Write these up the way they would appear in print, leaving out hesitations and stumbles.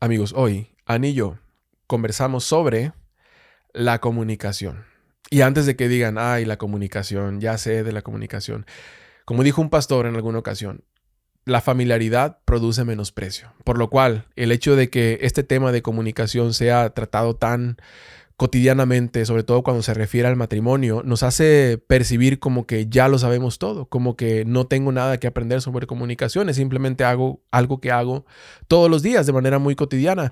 Amigos, hoy Ani y yo conversamos sobre la comunicación. Y antes de que digan, ay, la comunicación, ya sé de la comunicación. Como dijo un pastor en alguna ocasión, la familiaridad produce menosprecio. Por lo cual, el hecho de que este tema de comunicación sea tratado tan cotidianamente, sobre todo cuando se refiere al matrimonio, nos hace percibir como que ya lo sabemos todo, como que no tengo nada que aprender sobre comunicaciones, simplemente hago algo que hago todos los días de manera muy cotidiana.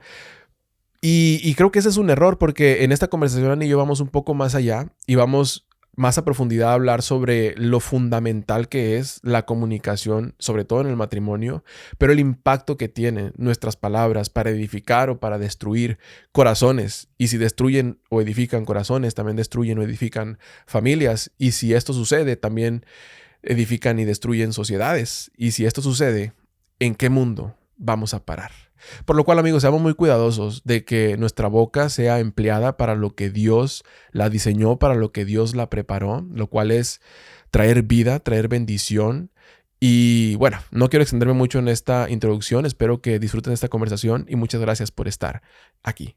Y creo que ese es un error porque en esta conversación Ani y yo vamos un poco más allá y vamos más a profundidad a hablar sobre lo fundamental que es la comunicación, sobre todo en el matrimonio, pero el impacto que tienen nuestras palabras para edificar o para destruir corazones. Y si destruyen o edifican corazones, también destruyen o edifican familias. Y si esto sucede, también edifican y destruyen sociedades. Y si esto sucede, ¿en qué mundo vamos a parar? Por lo cual, amigos, seamos muy cuidadosos de que nuestra boca sea empleada para lo que Dios la diseñó, para lo que Dios la preparó, lo cual es traer vida, traer bendición. Y bueno, no quiero extenderme mucho en esta introducción, espero que disfruten esta conversación y muchas gracias por estar aquí.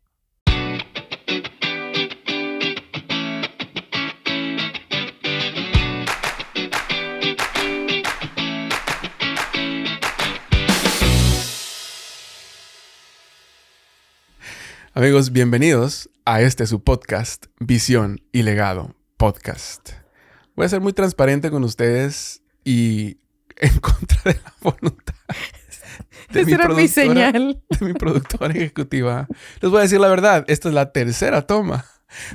Amigos, bienvenidos a su podcast, Visión y Legado Podcast. Voy a ser muy transparente con ustedes y en contra de la voluntad de Esa era mi señal. de mi productora ejecutiva. Les voy a decir la verdad, esta es la tercera toma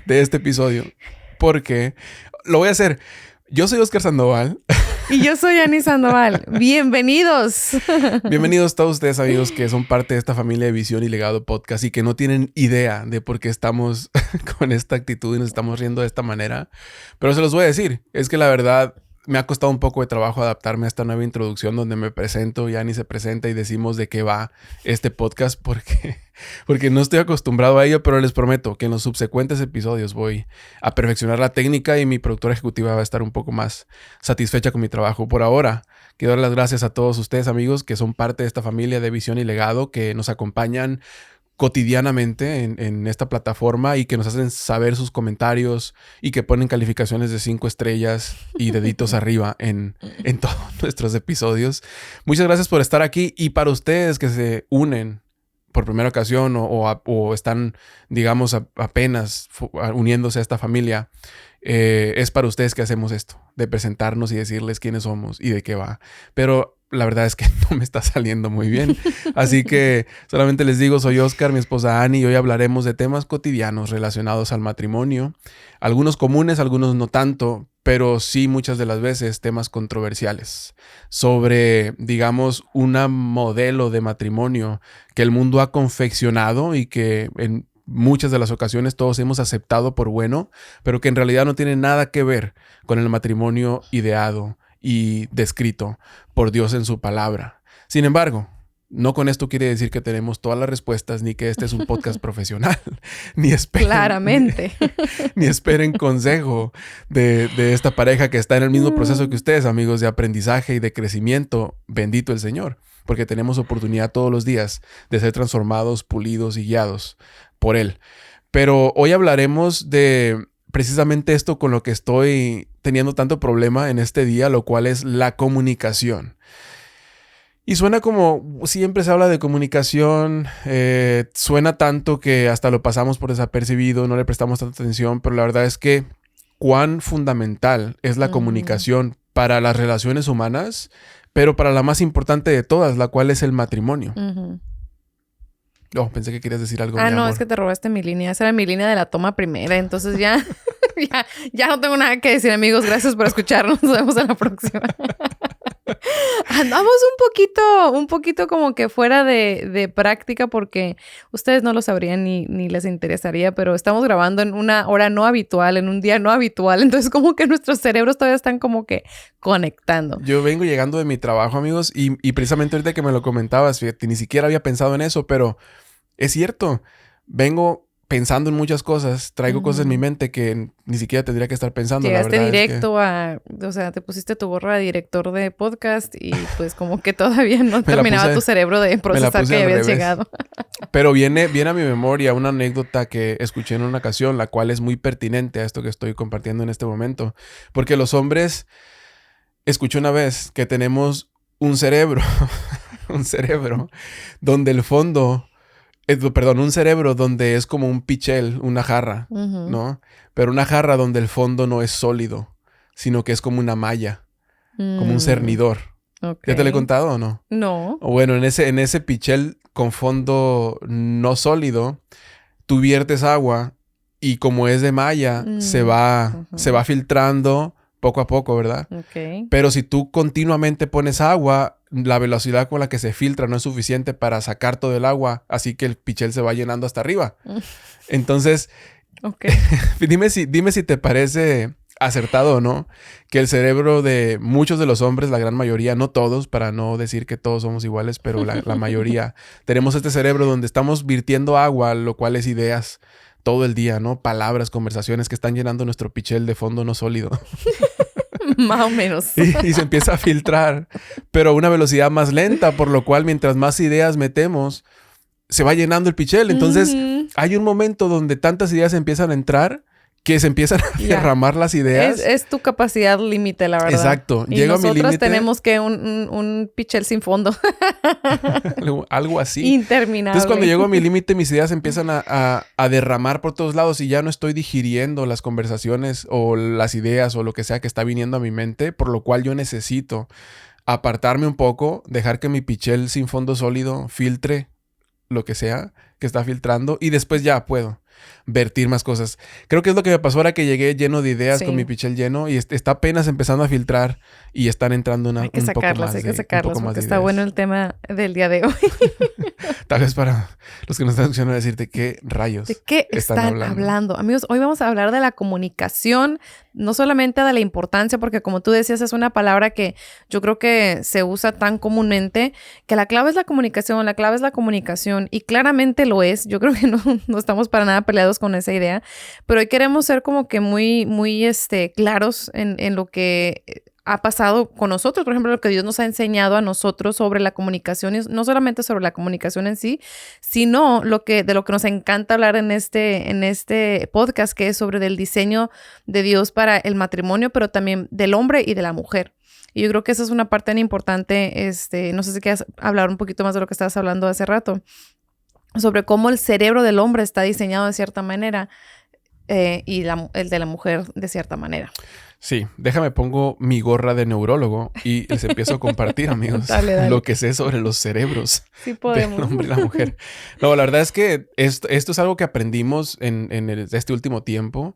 de este episodio porque lo voy a hacer. Yo soy Oscar Sandoval. Y yo soy Ani Sandoval. Bienvenidos. Bienvenidos todos ustedes, amigos, que son parte de esta familia de Visión y Legado Podcast y que no tienen idea de por qué estamos con esta actitud y nos estamos riendo de esta manera. Pero se los voy a decir, es que la verdad me ha costado un poco de trabajo adaptarme a esta nueva introducción donde me presento y Ani se presenta y decimos de qué va este podcast porque no estoy acostumbrado a ello, pero les prometo que en los subsecuentes episodios voy a perfeccionar la técnica y mi productora ejecutiva va a estar un poco más satisfecha con mi trabajo. Por ahora, quiero dar las gracias a todos ustedes, amigos, que son parte de esta familia de Visión y Legado, que nos acompañan cotidianamente en esta plataforma y que nos hacen saber sus comentarios y que ponen calificaciones de 5 estrellas y deditos arriba en todos nuestros episodios. Muchas gracias por estar aquí y para ustedes que se unen por primera ocasión o están, digamos, apenas uniéndose a esta familia, es para ustedes que hacemos esto, de presentarnos y decirles quiénes somos y de qué va. Pero la verdad es que no me está saliendo muy bien. Así que solamente les digo, soy Oscar, mi esposa Ani, y hoy hablaremos de temas cotidianos relacionados al matrimonio. Algunos comunes, algunos no tanto, pero sí muchas de las veces temas controversiales sobre, digamos, un modelo de matrimonio que el mundo ha confeccionado y que en muchas de las ocasiones todos hemos aceptado por bueno, pero que en realidad no tiene nada que ver con el matrimonio ideado y descrito por Dios en su palabra. Sin embargo, no con esto quiere decir que tenemos todas las respuestas, ni que este es un podcast profesional, ni esperen, Claramente. ni esperen consejo de esta pareja que está en el mismo proceso que ustedes, amigos, de aprendizaje y de crecimiento. Bendito el Señor, porque tenemos oportunidad todos los días de ser transformados, pulidos y guiados por Él. Pero hoy hablaremos de precisamente esto con lo que estoy teniendo tanto problema en este día, lo cual es la comunicación. Y suena como siempre se habla de comunicación, suena tanto que hasta lo pasamos por desapercibido, no le prestamos tanta atención, pero la verdad es que cuán fundamental es la comunicación para las relaciones humanas, pero para la más importante de todas, la cual es el matrimonio. Oh, pensé que querías decir algo. No, amor. es que te robaste mi línea. Esa era mi línea de la toma primera. Entonces ya, ya no tengo nada que decir, amigos. Gracias por escucharnos. Nos vemos en la próxima. Andamos un poquito como que fuera de práctica porque ustedes no lo sabrían ni les interesaría, pero estamos grabando en una hora no habitual, en un día no habitual. Entonces como que nuestros cerebros todavía están como que conectando. Yo vengo llegando de mi trabajo, amigos, y precisamente ahorita que me lo comentabas, fíjate, ni siquiera había pensado en eso, pero es cierto. Vengo pensando en muchas cosas, traigo cosas en mi mente que ni siquiera tendría que estar pensando. Llegaste la verdad directo o sea, te pusiste tu gorra de director de podcast y pues como que todavía no terminaba tu cerebro de procesar que ya habías llegado. Pero viene a mi memoria una anécdota que escuché en una ocasión, la cual es muy pertinente a esto que estoy compartiendo en este momento. Porque los hombres, escuché una vez que tenemos un cerebro, un cerebro donde el fondo... un cerebro donde es como un pichel, una jarra, ¿no? Pero una jarra donde el fondo no es sólido, sino que es como una malla, como un cernidor. Okay. ¿Ya te lo he contado o no? No. O bueno, en ese pichel con fondo no sólido, tú viertes agua y como es de malla, se va filtrando poco a poco, ¿verdad? Okay. Pero si tú continuamente pones agua, la velocidad con la que se filtra no es suficiente para sacar todo el agua, así que el pichel se va llenando hasta arriba. Entonces, dime si te parece acertado o no, que el cerebro de muchos de los hombres, la gran mayoría, no todos, para no decir que todos somos iguales, pero la mayoría, tenemos este cerebro donde estamos virtiendo agua, lo cual es ideas todo el día, ¿no? Palabras, conversaciones que están llenando nuestro pichel de fondo no sólido. Más o menos. Y se empieza a filtrar, pero a una velocidad más lenta, por lo cual mientras más ideas metemos, se va llenando el pichel. Entonces, hay un momento donde tantas ideas empiezan a entrar que se empiezan a derramar las ideas. Es tu capacidad límite, la verdad. Exacto. Y nosotros tenemos que un pichel sin fondo. Algo así. Interminable. Entonces, cuando llego a mi límite, mis ideas empiezan a derramar por todos lados y ya no estoy digiriendo las conversaciones o las ideas o lo que sea que está viniendo a mi mente, por lo cual yo necesito apartarme un poco, dejar que mi pichel sin fondo sólido filtre lo que sea que está filtrando y después ya puedo vertir más cosas. Creo que es lo que me pasó ahora que llegué lleno de ideas con mi pichel lleno y está apenas empezando a filtrar y están entrando hay que sacarlas porque está bueno el tema del día de hoy. Tal vez para los que nos están escuchando decirte qué rayos. ¿De qué están hablando? Amigos, hoy vamos a hablar de la comunicación, no solamente de la importancia, porque como tú decías, es una palabra que yo creo que se usa tan comúnmente, que la clave es la comunicación, y claramente lo es. Yo creo que no estamos para nada peleados con esa idea, pero hoy queremos ser como que muy claros en lo que ha pasado con nosotros, por ejemplo, lo que Dios nos ha enseñado a nosotros sobre la comunicación, no solamente sobre la comunicación en sí, sino de lo que nos encanta hablar en este podcast, que es sobre el diseño de Dios para el matrimonio, pero también del hombre y de la mujer. Y yo creo que esa es una parte tan importante. No sé si quieres hablar un poquito más de lo que estabas hablando hace rato, sobre cómo el cerebro del hombre está diseñado de cierta manera y el de la mujer de cierta manera. Sí, déjame pongo mi gorra de neurólogo y les empiezo a compartir, amigos, dale. Lo que sé sobre los cerebros del hombre y la mujer. No, la verdad es que esto es algo que aprendimos en este último tiempo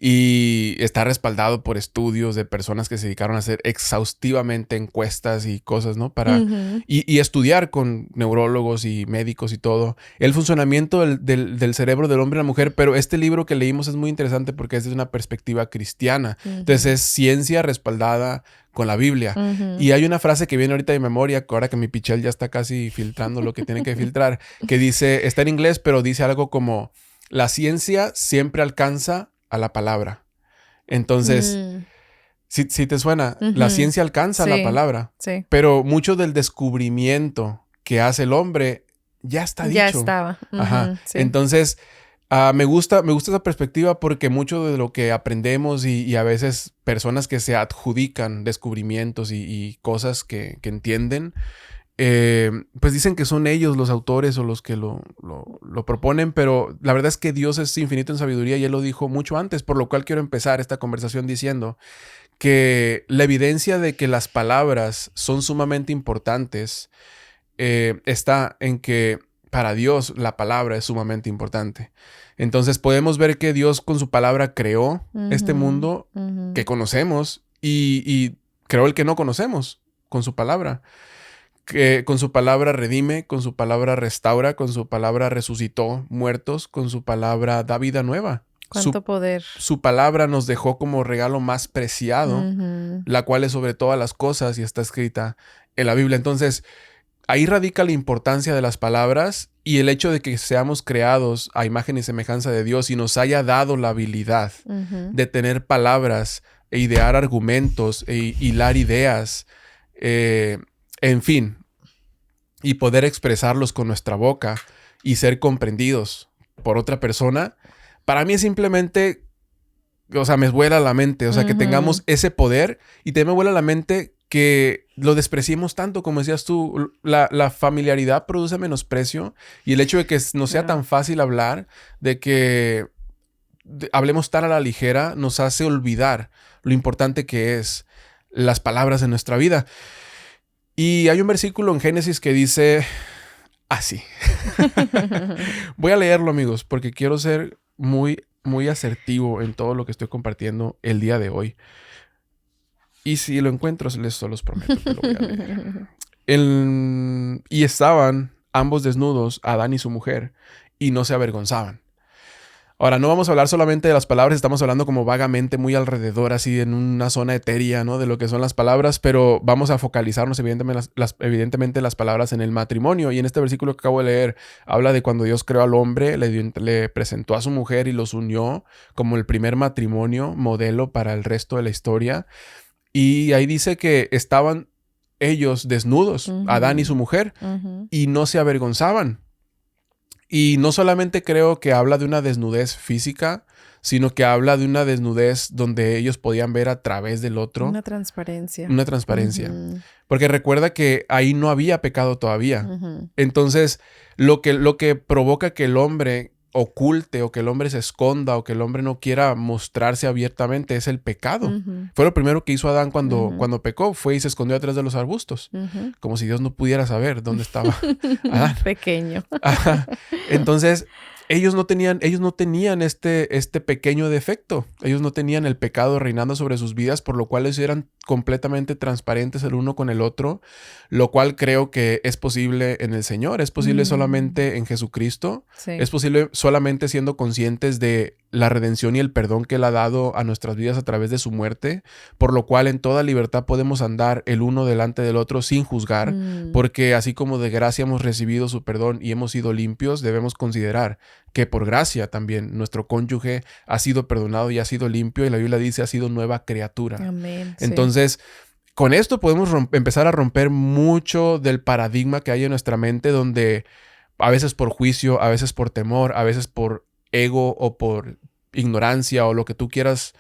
y está respaldado por estudios de personas que se dedicaron a hacer exhaustivamente encuestas y cosas, ¿no? Y estudiar con neurólogos y médicos y todo el funcionamiento del cerebro del hombre y la mujer. Pero este libro que leímos es muy interesante porque es desde una perspectiva cristiana. Entonces es ciencia respaldada con la Biblia. Y hay una frase que viene ahorita de memoria, ahora que mi pichel ya está casi filtrando lo que tiene que filtrar, que dice, está en inglés, pero dice algo como, la ciencia siempre alcanza a la palabra. Entonces, si te suena, la ciencia alcanza la palabra, pero mucho del descubrimiento que hace el hombre ya está dicho. Ya estaba. Sí. Entonces, me gusta esa perspectiva porque mucho de lo que aprendemos y a veces personas que se adjudican descubrimientos y cosas que entienden, pues dicen que son ellos los autores o los que lo proponen, pero la verdad es que Dios es infinito en sabiduría y Él lo dijo mucho antes, por lo cual quiero empezar esta conversación diciendo que la evidencia de que las palabras son sumamente importantes está en que para Dios la palabra es sumamente importante. Entonces podemos ver que Dios con su palabra creó este mundo que conocemos y creó el que no conocemos con su palabra. Que con su palabra redime, con su palabra restaura, con su palabra resucitó muertos, con su palabra da vida nueva. ¡Cuánto poder! Su palabra nos dejó como regalo más preciado, la cual es sobre todas las cosas y está escrita en la Biblia. Entonces, ahí radica la importancia de las palabras Y el hecho de que seamos creados a imagen y semejanza de Dios y nos haya dado la habilidad de tener palabras e idear argumentos e hilar ideas, en fin, y poder expresarlos con nuestra boca y ser comprendidos por otra persona, para mí es simplemente, o sea, me vuela la mente, o sea, que tengamos ese poder, y también me vuela la mente que lo despreciemos tanto, como decías tú. La familiaridad produce menosprecio, y el hecho de que no sea tan fácil hablar, de que hablemos tan a la ligera, nos hace olvidar lo importante que es las palabras en nuestra vida. Y hay un versículo en Génesis que dice así. Voy a leerlo, amigos, porque quiero ser muy, muy asertivo en todo lo que estoy compartiendo el día de hoy. Y si lo encuentro, se los prometo que lo voy a leer. Y estaban ambos desnudos, Adán y su mujer, y no se avergonzaban. Ahora, no vamos a hablar solamente de las palabras, estamos hablando como vagamente, muy alrededor, así en una zona etérea, ¿no? De lo que son las palabras, pero vamos a focalizarnos evidentemente las palabras en el matrimonio. Y en este versículo que acabo de leer, habla de cuando Dios creó al hombre, le presentó a su mujer y los unió como el primer matrimonio, modelo para el resto de la historia. Y ahí dice que estaban ellos desnudos, Adán y su mujer, y no se avergonzaban. Y no solamente creo que habla de una desnudez física, sino que habla de una desnudez donde ellos podían ver a través del otro. Una transparencia. Una transparencia. Porque recuerda que ahí no había pecado todavía. Entonces, lo que provoca que el hombre oculte o que el hombre se esconda o que el hombre no quiera mostrarse abiertamente es el pecado. Fue lo primero que hizo Adán cuando pecó, fue y se escondió atrás de los arbustos, como si Dios no pudiera saber dónde estaba Adán. Pequeño. Entonces, ellos no tenían este pequeño defecto. Ellos no tenían el pecado reinando sobre sus vidas, por lo cual ellos eran completamente transparentes el uno con el otro, lo cual creo que es posible en el Señor, es posible solamente en Jesucristo, es posible solamente siendo conscientes de la redención y el perdón que Él ha dado a nuestras vidas a través de su muerte, por lo cual en toda libertad podemos andar el uno delante del otro sin juzgar, porque así como de gracia hemos recibido su perdón y hemos sido limpios, debemos considerar que por gracia también nuestro cónyuge ha sido perdonado y ha sido limpio, y la Biblia dice ha sido nueva criatura. Amén. Entonces, con esto podemos empezar a romper mucho del paradigma que hay en nuestra mente, donde a veces por juicio, a veces por temor, a veces por ego o por ignorancia o lo que tú quieras,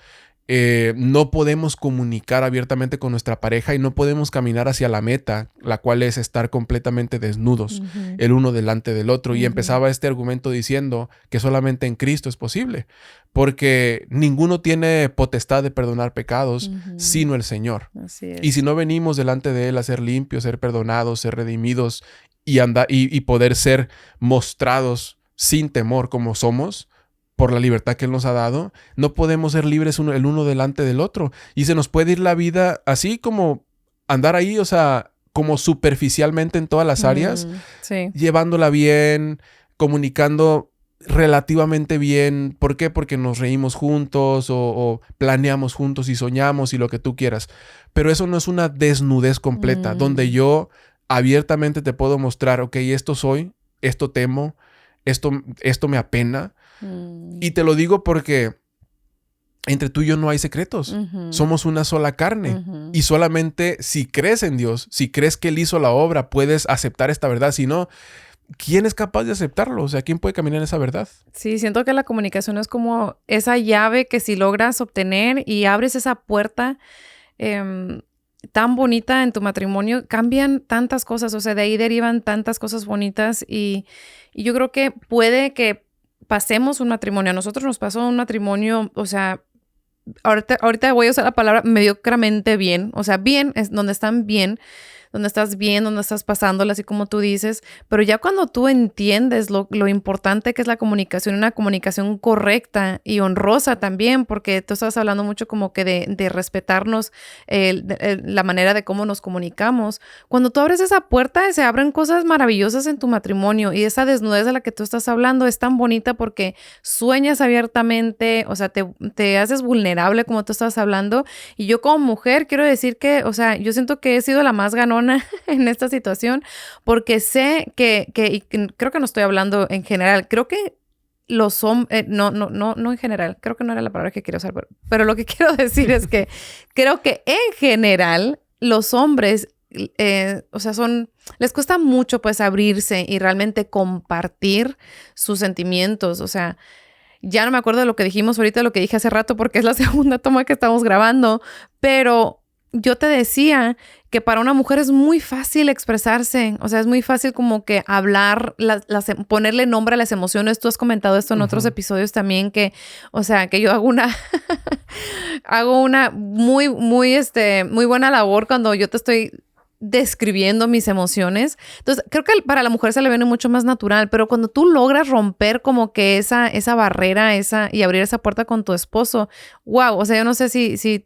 no podemos comunicar abiertamente con nuestra pareja y no podemos caminar hacia la meta, la cual es estar completamente desnudos, el uno delante del otro. Y empezaba este argumento diciendo que solamente en Cristo es posible, porque ninguno tiene potestad de perdonar pecados sino el Señor. Así es. Y si no venimos delante de Él a ser limpios, ser perdonados, ser redimidos y poder ser mostrados sin temor como somos, por la libertad que Él nos ha dado, no podemos ser libres el uno delante del otro. Y se nos puede ir la vida así como andar ahí, o sea, como superficialmente en todas las áreas, llevándola bien, comunicando relativamente bien. ¿Por qué? Porque nos reímos juntos o planeamos juntos y soñamos y lo que tú quieras. Pero eso no es una desnudez completa, donde yo abiertamente te puedo mostrar, ok, esto soy, esto temo, esto me apena. Y te lo digo porque entre tú y yo no hay secretos. Somos una sola carne. Y solamente si crees en Dios, si crees que Él hizo la obra, puedes aceptar esta verdad. Si no, ¿quién es capaz de aceptarlo? O sea, ¿quién puede caminar en esa verdad? Sí, siento que la comunicación es como esa llave que si logras obtener y abres esa puerta tan bonita en tu matrimonio, cambian tantas cosas. O sea, de ahí derivan tantas cosas bonitas y yo creo que puede que pasemos un matrimonio. A nosotros nos pasó un matrimonio, o sea, ahorita voy a usar la palabra mediocremente bien. O sea, bien es donde están bien, donde estás pasándola, así como tú dices. Pero ya cuando tú entiendes lo importante que es la comunicación, una comunicación correcta y honrosa también, porque tú estás hablando mucho como que de respetarnos la manera de cómo nos comunicamos. Cuando tú abres esa puerta, se abren cosas maravillosas en tu matrimonio, y esa desnudez de la que tú estás hablando es tan bonita porque sueñas abiertamente, o sea, te haces vulnerable como tú estás hablando. Y yo como mujer quiero decir que, o sea, yo siento que he sido la más ganona persona en esta situación porque sé y creo que no estoy hablando en general, creo que los hombres, no en general, creo que no era la palabra que quiero usar, pero lo que quiero decir es que creo que en general los hombres, o sea, les cuesta mucho pues abrirse y realmente compartir sus sentimientos, o sea, ya no me acuerdo de lo que dijimos ahorita, lo que dije hace rato, porque es la segunda toma que estamos grabando, pero yo te decía que para una mujer es muy fácil expresarse, o sea, es muy fácil como que hablar, ponerle nombre a las emociones. Tú has comentado esto en otros episodios también, que, o sea, que yo hago una muy buena labor cuando yo te estoy describiendo mis emociones. Entonces, creo que para la mujer se le viene mucho más natural, pero cuando tú logras romper como que esa barrera y abrir esa puerta con tu esposo, wow, o sea, yo no sé si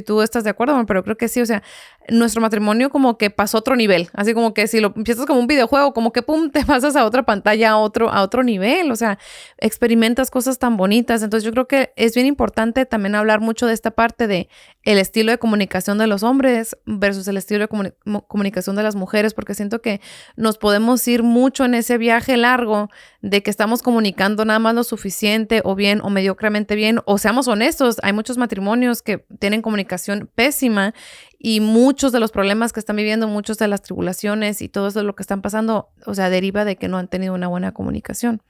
tú estás de acuerdo, pero creo que sí, o sea, nuestro matrimonio como que pasó a otro nivel, así como que si lo empiezas como un videojuego, como que pum, te pasas a otra pantalla, a otro nivel, o sea, experimentas cosas tan bonitas. Entonces yo creo que es bien importante también hablar mucho de esta parte de el estilo de comunicación de los hombres versus el estilo de comunicación de las mujeres, porque siento que nos podemos ir mucho en ese viaje largo de que estamos comunicando nada más lo suficiente o bien o mediocremente bien, o seamos honestos, hay muchos matrimonios que tienen comunicación pésima y muchos de los problemas que están viviendo, muchas de las tribulaciones y todo eso de lo que están pasando, o sea, deriva de que no han tenido una buena comunicación.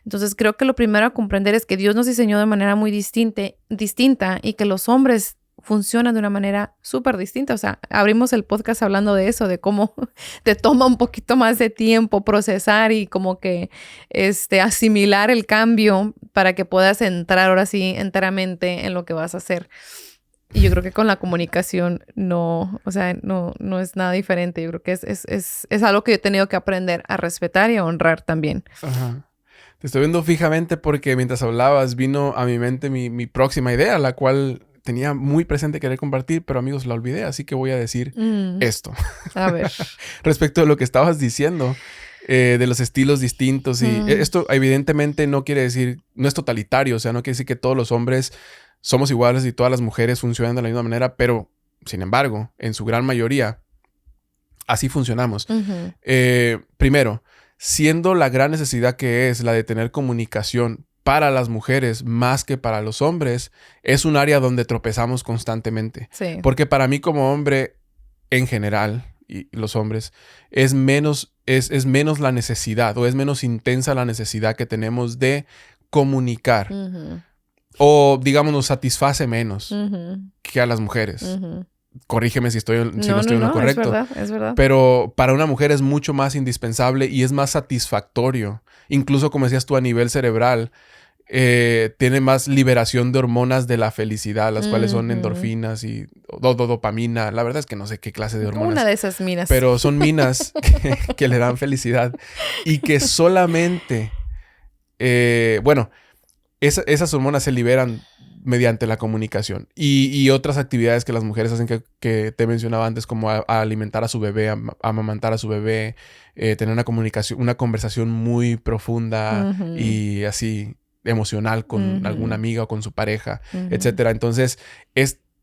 Entonces, creo que lo primero a comprender es que Dios nos diseñó de manera muy distinta y que los hombres funcionan de una manera súper distinta. O sea, abrimos el podcast hablando de eso, de cómo te toma un poquito más de tiempo procesar y como que asimilar el cambio para que puedas entrar ahora sí enteramente en lo que vas a hacer. Y yo creo que con la comunicación no es nada diferente. Yo creo que es algo que yo he tenido que aprender a respetar y a honrar también. Ajá. Te estoy viendo fijamente porque mientras hablabas vino a mi mente mi próxima idea, la cual tenía muy presente querer compartir, pero amigos, la olvidé, así que voy a decir esto. A ver. Respecto a lo que estabas diciendo, de los estilos distintos y esto evidentemente no quiere decir, no es totalitario, o sea, no quiere decir que todos los hombres somos iguales y todas las mujeres funcionan de la misma manera, pero sin embargo, en su gran mayoría, así funcionamos. Primero, siendo la gran necesidad que es la de tener comunicación para las mujeres más que para los hombres, es un área donde tropezamos constantemente. Sí. Porque para mí como hombre, en general, y los hombres, es menos la necesidad o es menos intensa la necesidad que tenemos de comunicar. O, digamos, nos satisface menos que a las mujeres. Corrígeme si no estoy en lo correcto. Es verdad. Pero para una mujer es mucho más indispensable y es más satisfactorio. Incluso, como decías tú, a nivel cerebral, tiene más liberación de hormonas de la felicidad, las cuales son endorfinas y dopamina. La verdad es que no sé qué clase de hormonas. Una de esas minas. Pero son minas que le dan felicidad y que solamente, esas hormonas se liberan mediante la comunicación y otras actividades que las mujeres hacen que te mencionaba antes, como a alimentar a su bebé, a amamantar a su bebé, tener una conversación muy profunda y así emocional con alguna amiga o con su pareja, etcétera. Entonces,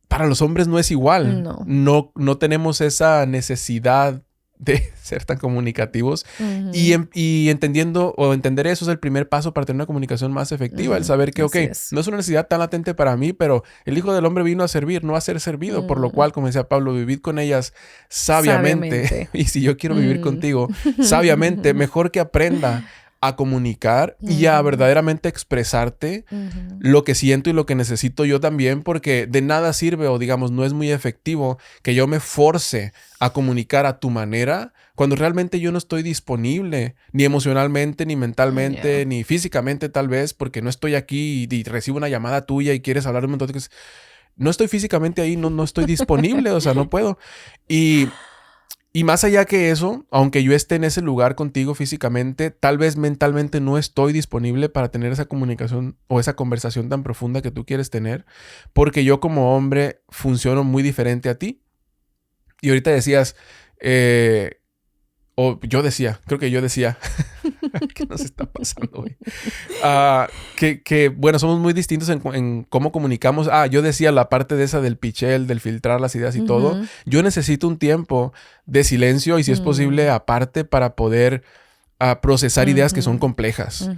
para los hombres no es igual. No tenemos esa necesidad de ser tan comunicativos y entendiendo o entender eso es el primer paso para tener una comunicación más efectiva, el saber que, no es una necesidad tan latente para mí, pero el Hijo del Hombre vino a servir, no a ser servido, por lo cual, como decía Pablo, vivid con ellas sabiamente. Y si yo quiero vivir contigo sabiamente, mejor que aprenda a comunicar y a verdaderamente expresarte lo que siento y lo que necesito yo también, porque de nada sirve o digamos no es muy efectivo que yo me force a comunicar a tu manera cuando realmente yo no estoy disponible ni emocionalmente, ni mentalmente, ni físicamente tal vez, porque no estoy aquí y recibo una llamada tuya y quieres hablar un montón de cosas. No estoy físicamente ahí, no estoy disponible, o sea, no puedo. Y más allá que eso, aunque yo esté en ese lugar contigo físicamente, tal vez mentalmente no estoy disponible para tener esa comunicación o esa conversación tan profunda que tú quieres tener, porque yo como hombre funciono muy diferente a ti. Y ahorita decías, creo que yo decía, ¿Qué nos está pasando, güey? Bueno, somos muy distintos en cómo comunicamos. Yo decía la parte de esa del pichel, del filtrar las ideas y todo. Yo necesito un tiempo de silencio y si es posible aparte para poder procesar ideas que son complejas.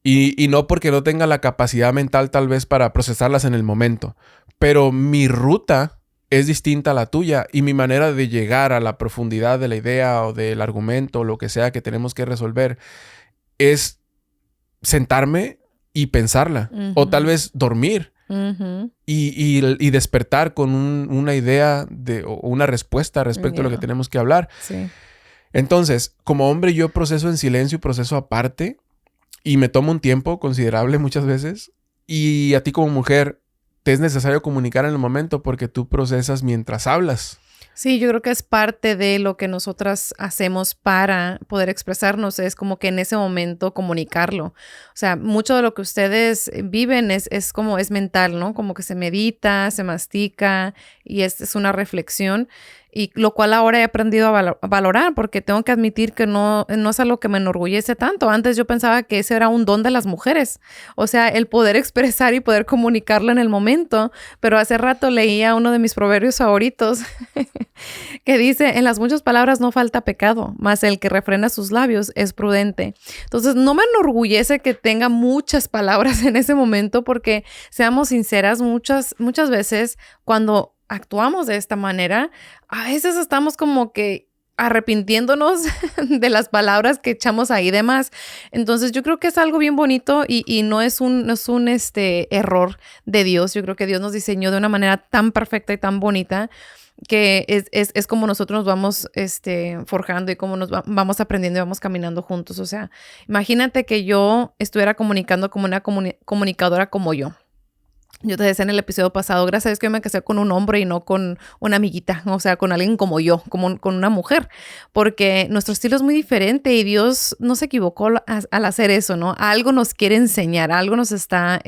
Y no porque no tenga la capacidad mental tal vez para procesarlas en el momento. Pero mi ruta es distinta a la tuya y mi manera de llegar a la profundidad de la idea o del argumento o lo que sea que tenemos que resolver es sentarme y pensarla o tal vez dormir y despertar con una idea o una respuesta respecto a lo que tenemos que hablar. Sí. Entonces, como hombre yo proceso en silencio y proceso aparte y me tomo un tiempo considerable muchas veces y a ti como mujer te es necesario comunicar en el momento porque tú procesas mientras hablas. Sí, yo creo que es parte de lo que nosotras hacemos para poder expresarnos, es como que en ese momento comunicarlo. O sea, mucho de lo que ustedes viven es como es mental, ¿no? Como que se medita, se mastica y es una reflexión. Y lo cual ahora he aprendido a valorar porque tengo que admitir que no es algo que me enorgullece tanto. Antes yo pensaba que ese era un don de las mujeres. O sea, el poder expresar y poder comunicarlo en el momento. Pero hace rato leía uno de mis proverbios favoritos que dice, en las muchas palabras no falta pecado, mas el que refrena sus labios es prudente. Entonces, no me enorgullece que tenga muchas palabras en ese momento porque, seamos sinceras, muchas veces cuando actuamos de esta manera, a veces estamos como que arrepintiéndonos de las palabras que echamos ahí de más. Entonces yo creo que es algo bien bonito y no es un error de Dios. Yo creo que Dios nos diseñó de una manera tan perfecta y tan bonita que es como nosotros nos vamos forjando y como nos vamos aprendiendo y vamos caminando juntos. O sea, imagínate que yo estuviera comunicando como una comunicadora como yo. Yo te decía en el episodio pasado, gracias a Dios que yo me casé con un hombre y no con una amiguita, o sea, con alguien como yo, con una mujer, porque nuestro estilo es muy diferente y Dios no se equivocó al hacer eso, ¿no? Algo nos quiere enseñar, algo nos está,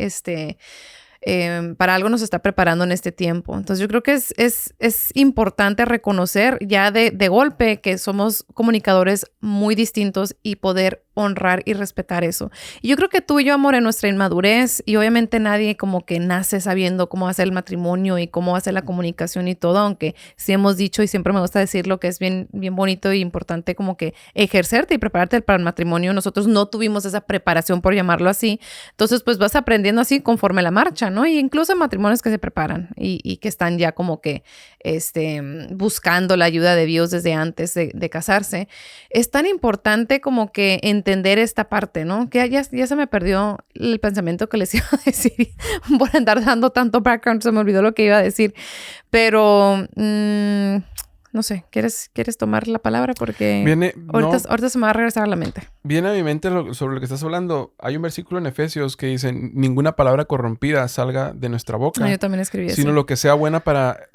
para algo nos está preparando en este tiempo. Entonces yo creo que es importante reconocer ya de golpe que somos comunicadores muy distintos y poder honrar y respetar eso. Y yo creo que tú y yo, amor, en nuestra inmadurez, y obviamente nadie como que nace sabiendo cómo hacer el matrimonio y cómo hacer la comunicación y todo, aunque sí hemos dicho y siempre me gusta decirlo que es bien, bien bonito y importante como que ejercerte y prepararte para el matrimonio. Nosotros no tuvimos esa preparación, por llamarlo así. Entonces, pues vas aprendiendo así conforme la marcha, ¿no? Y incluso en matrimonios que se preparan y que están ya como que buscando la ayuda de Dios desde antes de casarse. Es tan importante como que entender esta parte, ¿no? Que ya se me perdió el pensamiento que les iba a decir. Por andar dando tanto background, se me olvidó lo que iba a decir. Pero, no sé, ¿quieres tomar la palabra? Porque ahorita se me va a regresar a la mente. Viene a mi mente sobre lo que estás hablando. Hay un versículo en Efesios que dice, ninguna palabra corrompida salga de nuestra boca. Yo también escribí eso. Sino lo que sea buena para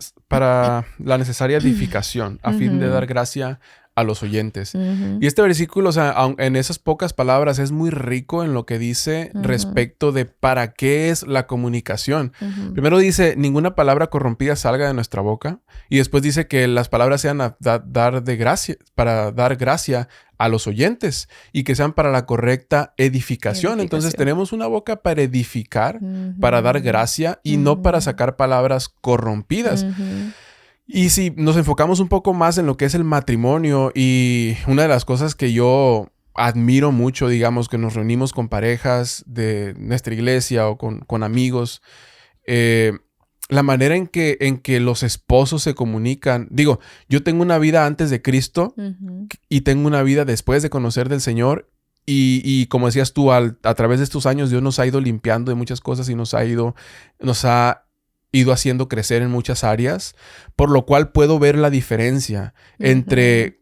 la necesaria edificación, a fin de dar gracia a los oyentes. Y este versículo, o sea, en esas pocas palabras es muy rico en lo que dice respecto de para qué es la comunicación. Primero dice, ninguna palabra corrompida salga de nuestra boca. Y después dice que las palabras sean para dar gracia a los oyentes y que sean para la correcta edificación. Entonces tenemos una boca para edificar, para dar gracia y no para sacar palabras corrompidas. Y si nos enfocamos un poco más en lo que es el matrimonio y una de las cosas que yo admiro mucho, digamos, que nos reunimos con parejas de nuestra iglesia o con amigos, la manera en que los esposos se comunican. Digo, yo tengo una vida antes de Cristo y tengo una vida después de conocer del Señor. Y como decías tú, a través de estos años Dios nos ha ido limpiando de muchas cosas y nos ha ido haciendo crecer en muchas áreas, por lo cual puedo ver la diferencia entre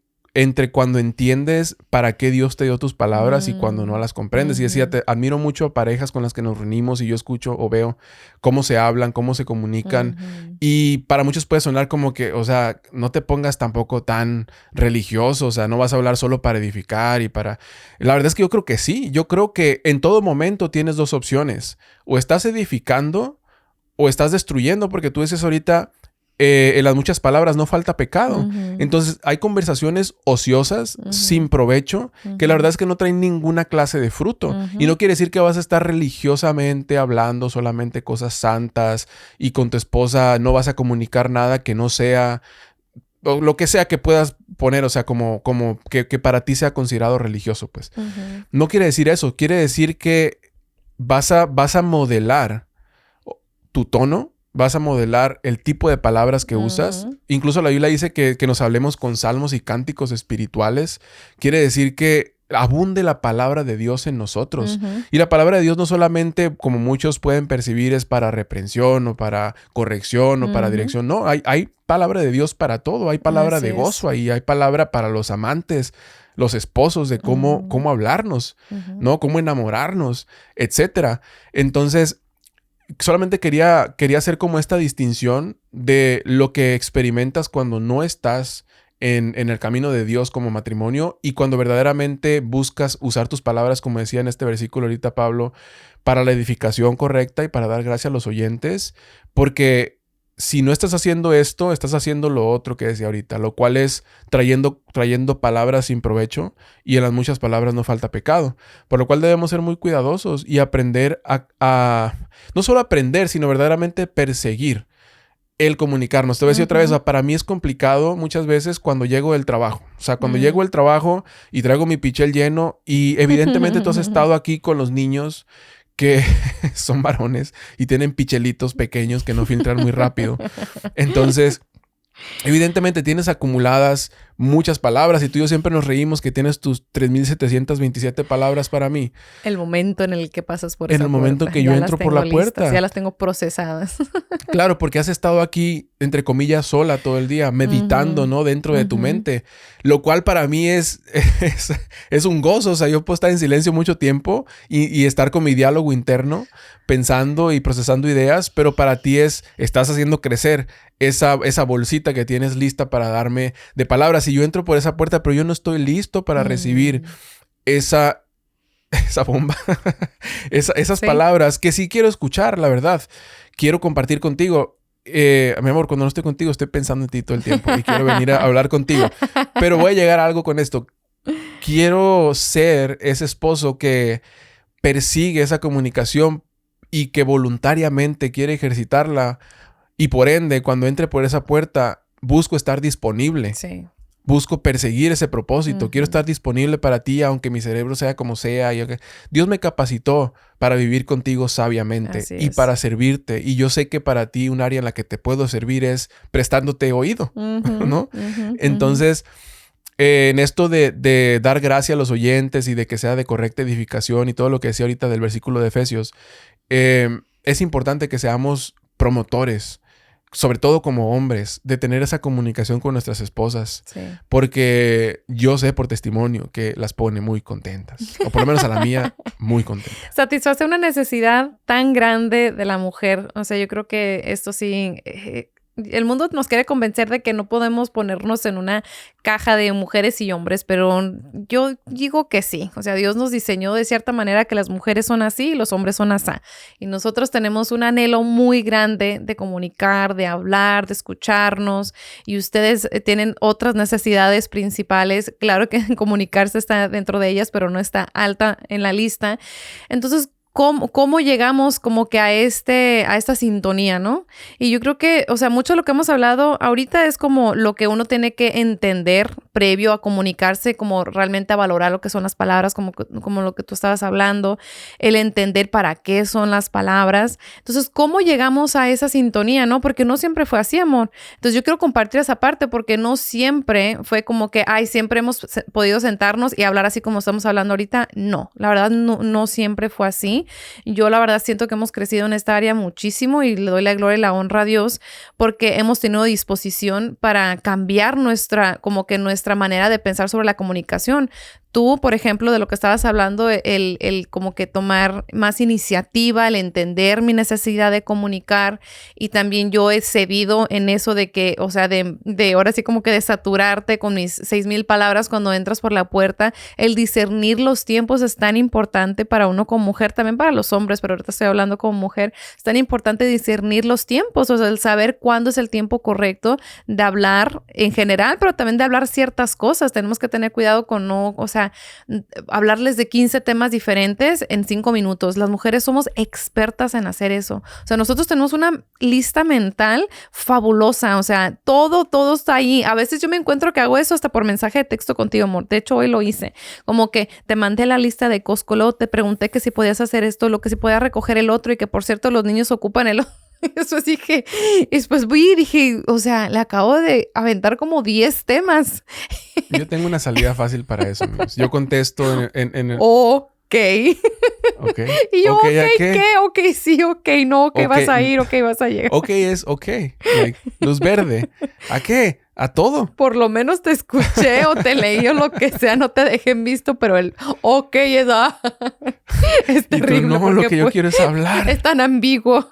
cuando entiendes para qué Dios te dio tus palabras y cuando no las comprendes. Y decía, admiro mucho a parejas con las que nos reunimos y yo escucho o veo cómo se hablan, cómo se comunican. Y para muchos puede sonar como que, o sea, no te pongas tampoco tan religioso, o sea, no vas a hablar solo para edificar y para... La verdad es que yo creo que sí. Yo creo que en todo momento tienes dos opciones. O estás edificando o estás destruyendo, porque tú dices ahorita, en las muchas palabras no falta pecado. Entonces hay conversaciones ociosas, sin provecho, que la verdad es que no traen ninguna clase de fruto. Y no quiere decir que vas a estar religiosamente hablando solamente cosas santas y con tu esposa no vas a comunicar nada que no sea, o lo que sea que puedas poner, o sea, como que para ti sea considerado religioso, pues. No quiere decir eso. Quiere decir que vas a modelar tu tono, vas a modelar el tipo de palabras que usas. Incluso la Biblia dice que nos hablemos con salmos y cánticos espirituales. Quiere decir que abunde la palabra de Dios en nosotros. Y la palabra de Dios no solamente, como muchos pueden percibir, es para reprensión o para corrección o para dirección. No, hay palabra de Dios para todo. Hay palabra de gozo ahí. Hay palabra para los amantes, los esposos, de cómo hablarnos, ¿no? Cómo enamorarnos, etcétera. Entonces, solamente quería hacer como esta distinción de lo que experimentas cuando no estás en el camino de Dios como matrimonio y cuando verdaderamente buscas usar tus palabras, como decía en este versículo ahorita Pablo, para la edificación correcta y para dar gracia a los oyentes, porque si no estás haciendo esto, estás haciendo lo otro que decía ahorita, lo cual es trayendo palabras sin provecho, y en las muchas palabras no falta pecado. Por lo cual debemos ser muy cuidadosos y aprender a no solo aprender, sino verdaderamente perseguir el comunicarnos. Te voy a decir otra vez, para mí es complicado muchas veces cuando llego del trabajo. O sea, cuando llego del trabajo y traigo mi pichel lleno y evidentemente tú has estado aquí con los niños que son varones y tienen pichelitos pequeños que no filtran muy rápido. Entonces, evidentemente tienes acumuladas muchas palabras y tú y yo siempre nos reímos que tienes tus 3,727 palabras para mí. El momento en el que pasas por esa puerta. En el momento que yo entro por la puerta. Ya las tengo procesadas. Claro, porque has estado aquí, entre comillas, sola todo el día, meditando, ¿no? Dentro de tu mente. Lo cual para mí es un gozo. O sea, yo puedo estar en silencio mucho tiempo y estar con mi diálogo interno, pensando y procesando ideas, pero para ti estás haciendo crecer esa bolsita que tienes lista para darme de palabras. Y yo entro por esa puerta, pero yo no estoy listo para recibir esa bomba, esas palabras que sí quiero escuchar, la verdad. Quiero compartir contigo. Mi amor, cuando no estoy contigo, estoy pensando en ti todo el tiempo y quiero venir a hablar contigo. Pero voy a llegar a algo con esto. Quiero ser ese esposo que persigue esa comunicación y que voluntariamente quiere ejercitarla. Y por ende, cuando entre por esa puerta, busco estar disponible. Sí. Busco perseguir ese propósito. Quiero estar disponible para ti, aunque mi cerebro sea como sea. Dios me capacitó para vivir contigo sabiamente y para servirte. Y yo sé que para ti un área en la que te puedo servir es prestándote oído, ¿no? Entonces, en esto de dar gracia a los oyentes y de que sea de correcta edificación y todo lo que decía ahorita del versículo de Efesios, es importante que seamos promotores, sobre todo como hombres, de tener esa comunicación con nuestras esposas. Sí. Porque yo sé por testimonio que las pone muy contentas. O por lo menos a la mía, muy contenta. Satisface una necesidad tan grande de la mujer. O sea, yo creo que esto sí... el mundo nos quiere convencer de que no podemos ponernos en una caja de mujeres y hombres, pero yo digo que sí. O sea, Dios nos diseñó de cierta manera que las mujeres son así y los hombres son así. Y nosotros tenemos un anhelo muy grande de comunicar, de hablar, de escucharnos. Y ustedes tienen otras necesidades principales. Claro que comunicarse está dentro de ellas, pero no está alta en la lista. Entonces, ¿Cómo llegamos como que a esta sintonía, ¿no? Y yo creo que, o sea, mucho de lo que hemos hablado ahorita es como lo que uno tiene que entender previo a comunicarse, como realmente a valorar lo que son las palabras, como lo que tú estabas hablando, el entender para qué son las palabras. Entonces, ¿cómo llegamos a esa sintonía, no? Porque no siempre fue así, amor. Entonces, yo quiero compartir esa parte porque no siempre fue como que, siempre hemos podido sentarnos y hablar así como estamos hablando ahorita. No, la verdad no siempre fue así. Yo la verdad siento que hemos crecido en esta área muchísimo y le doy la gloria y la honra a Dios porque hemos tenido disposición para cambiar nuestra manera de pensar sobre la comunicación. tú, por ejemplo, de lo que estabas hablando, el como que tomar más iniciativa, el entender mi necesidad de comunicar, y también yo he cedido en eso de que, o sea, de ahora sí como que de saturarte con mis 6,000 palabras cuando entras por la puerta. El discernir los tiempos es tan importante para uno como mujer, también para los hombres, pero ahorita estoy hablando como mujer. Es tan importante discernir los tiempos, o sea, el saber cuándo es el tiempo correcto de hablar en general, pero también de hablar ciertas cosas. Tenemos que tener cuidado con no, o sea, hablarles de 15 temas diferentes en 5 minutos. Las mujeres somos expertas en hacer eso. O sea, nosotros tenemos una lista mental fabulosa. O sea, todo está ahí. A veces yo me encuentro que hago eso hasta por mensaje de texto contigo, amor. De hecho, hoy lo hice. Como que te mandé la lista de Costco, luego te pregunté que si podías hacer esto, lo que si podías recoger el otro, y que por cierto los niños ocupan el otro. Eso dije, y después vi y dije, o sea, le acabo de aventar como 10 temas. Yo tengo una salida fácil para eso, amigos. Yo contesto en el... Ok. Ok. Y yo, ¿a ok, ¿qué? Ok, sí, ok, no, ok, vas a ir, ok, vas a llegar. Ok es ok. Like, luz verde. ¿A qué? A todo. Por lo menos te escuché o te leí o lo que sea, no te dejé en visto, pero el ok es terrible. Y tú, no, lo que yo quiero es hablar. Es tan ambiguo.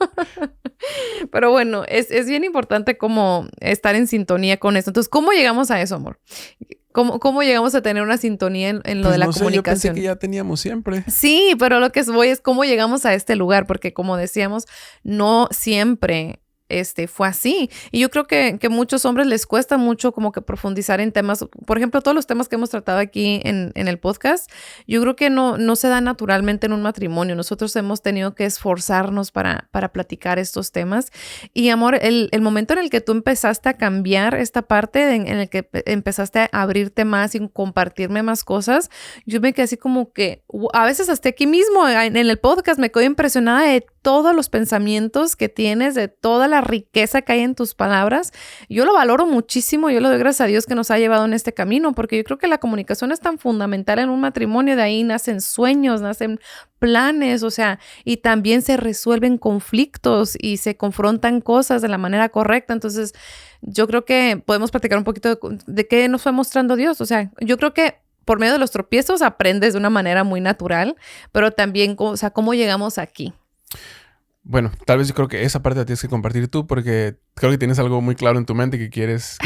Pero bueno, es bien importante como estar en sintonía con eso. Entonces, ¿cómo llegamos a eso, amor? ¿Cómo llegamos a tener una sintonía en lo de la comunicación? Yo pensé que ya teníamos siempre. Sí, pero lo que voy es cómo llegamos a este lugar, porque como decíamos, no siempre fue así. Y yo creo que muchos hombres les cuesta mucho como que profundizar en temas. Por ejemplo, todos los temas que hemos tratado aquí en el podcast, yo creo que no se da naturalmente en un matrimonio. Nosotros hemos tenido que esforzarnos para platicar estos temas. Y amor, el momento en el que tú empezaste a cambiar esta parte, en el que empezaste a abrirte más y compartirme más cosas, yo me quedé así como que, a veces hasta aquí mismo en el podcast me quedo impresionada de todos los pensamientos que tienes, de toda la riqueza que hay en tus palabras. Yo lo valoro muchísimo. Yo le doy gracias a Dios que nos ha llevado en este camino, porque yo creo que la comunicación es tan fundamental en un matrimonio. De ahí nacen sueños, nacen planes, o sea, y también se resuelven conflictos y se confrontan cosas de la manera correcta. Entonces, yo creo que podemos platicar un poquito de qué nos fue mostrando Dios. O sea, yo creo que por medio de los tropiezos aprendes de una manera muy natural, pero también, o sea, cómo llegamos aquí. Bueno, tal vez yo creo que esa parte la tienes que compartir tú, porque creo que tienes algo muy claro en tu mente que quieres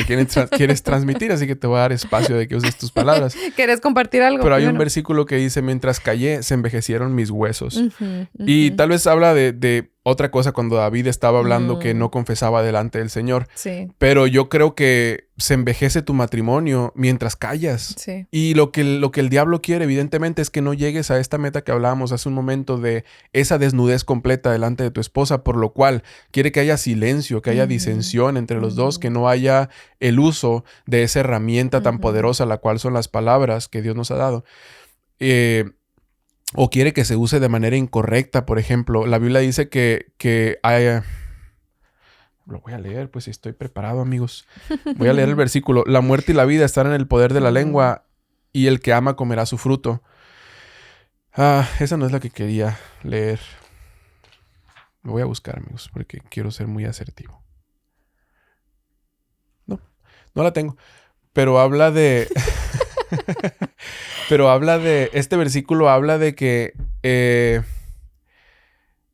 transmitir, así que te voy a dar espacio de que uses tus palabras. ¿Quieres compartir algo? Pero hay un versículo que dice, mientras callé, se envejecieron mis huesos. Y tal vez habla de otra cosa cuando David estaba hablando que no confesaba delante del Señor. Sí. Pero yo creo que se envejece tu matrimonio mientras callas. Sí. Y lo que el diablo quiere, evidentemente, es que no llegues a esta meta que hablábamos hace un momento de esa desnudez completa delante de tu esposa, por lo cual quiere que haya silencio, que haya disensión entre los dos, que no haya el uso de esa herramienta tan poderosa, la cual son las palabras que Dios nos ha dado. O quiere que se use de manera incorrecta. Por ejemplo, la Biblia dice que hay... Lo voy a leer, pues si estoy preparado, amigos. Voy a leer el versículo. La muerte y la vida están en el poder de la lengua, y el que ama comerá su fruto. Esa no es la que quería leer. Lo voy a buscar, amigos, porque quiero ser muy asertivo. No la tengo. Pero habla de... Este versículo habla de que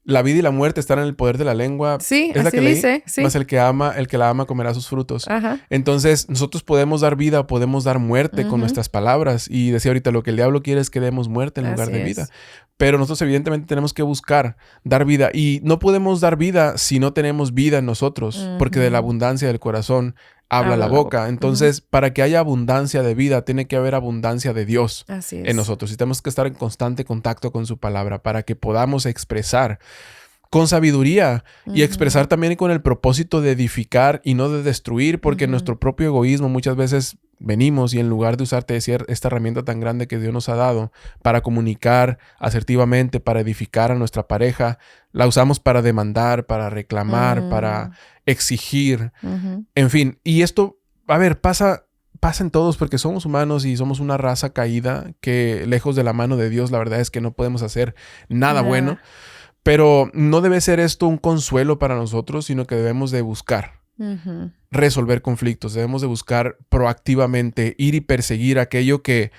la vida y la muerte están en el poder de la lengua. Sí, ¿Es la así que leí? dice. Sí. Más el que la ama comerá sus frutos. Ajá. Entonces, nosotros podemos dar vida, podemos dar muerte con nuestras palabras. Y decía ahorita, lo que el diablo quiere es que demos muerte en lugar de vida. Pero nosotros evidentemente tenemos que buscar dar vida. Y no podemos dar vida si no tenemos vida en nosotros. Porque de la abundancia del corazón habla la boca. Entonces, para que haya abundancia de vida, tiene que haber abundancia de Dios en nosotros. Y tenemos que estar en constante contacto con su palabra para que podamos expresar con sabiduría y expresar también con el propósito de edificar y no de destruir, porque nuestro propio egoísmo muchas veces venimos y en lugar de usar, te decía, esta herramienta tan grande que Dios nos ha dado para comunicar asertivamente, para edificar a nuestra pareja, la usamos para demandar, para reclamar, para exigir, en fin. Y esto, a ver, pasa en todos porque somos humanos y somos una raza caída que lejos de la mano de Dios, la verdad es que no podemos hacer nada bueno. Pero no debe ser esto un consuelo para nosotros, sino que debemos de buscar resolver conflictos. Debemos de buscar proactivamente ir y perseguir aquello que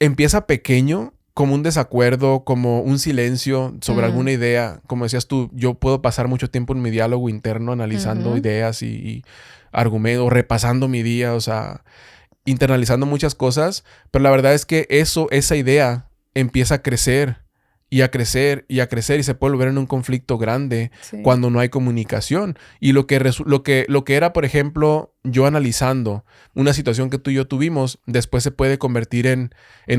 empieza pequeño, como un desacuerdo, como un silencio sobre alguna idea. Como decías tú, yo puedo pasar mucho tiempo en mi diálogo interno analizando ideas y argumentos, repasando mi día, o sea, internalizando muchas cosas. Pero la verdad es que esa idea empieza a crecer y a crecer y a crecer y se puede volver en un conflicto grande cuando no hay comunicación. Y lo que era, por ejemplo, yo analizando una situación que tú y yo tuvimos, después se puede convertir en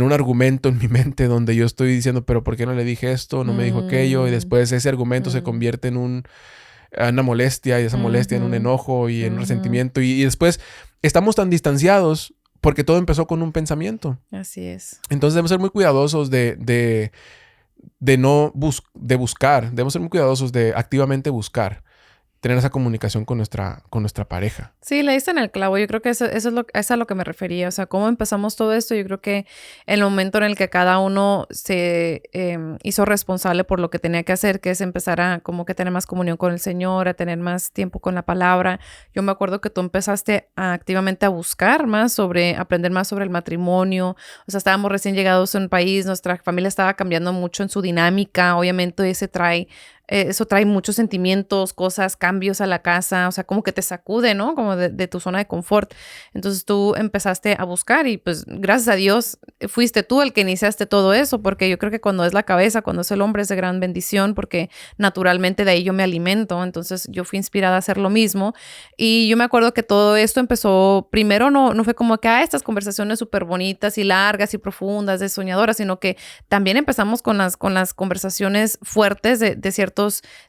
un argumento en mi mente donde yo estoy diciendo, pero ¿por qué no le dije esto? No me dijo aquello. Y después ese argumento se convierte en una molestia, y esa molestia en un enojo y en un resentimiento. Y después estamos tan distanciados porque todo empezó con un pensamiento. Así es. Entonces debemos ser muy cuidadosos de buscar. Debemos ser muy cuidadosos de activamente buscar tener esa comunicación con nuestra pareja. Sí, le diste en el clavo. Yo creo que eso es a lo que me refería. O sea, cómo empezamos todo esto. Yo creo que el momento en el que cada uno se hizo responsable por lo que tenía que hacer, que es empezar a como que tener más comunión con el Señor, a tener más tiempo con la palabra. Yo me acuerdo que tú empezaste activamente a buscar aprender más sobre el matrimonio. O sea, estábamos recién llegados a un país, nuestra familia estaba cambiando mucho en su dinámica. Obviamente eso trae muchos sentimientos, cosas, cambios a la casa, o sea, como que te sacude, ¿no? Como de tu zona de confort. Entonces tú empezaste a buscar y pues gracias a Dios fuiste tú el que iniciaste todo eso, porque yo creo que cuando es la cabeza, cuando es el hombre es de gran bendición, porque naturalmente de ahí yo me alimento. Entonces yo fui inspirada a hacer lo mismo y yo me acuerdo que todo esto empezó, primero no fue como que estas conversaciones súper bonitas y largas y profundas de soñadoras, sino que también empezamos con las conversaciones fuertes de ciertos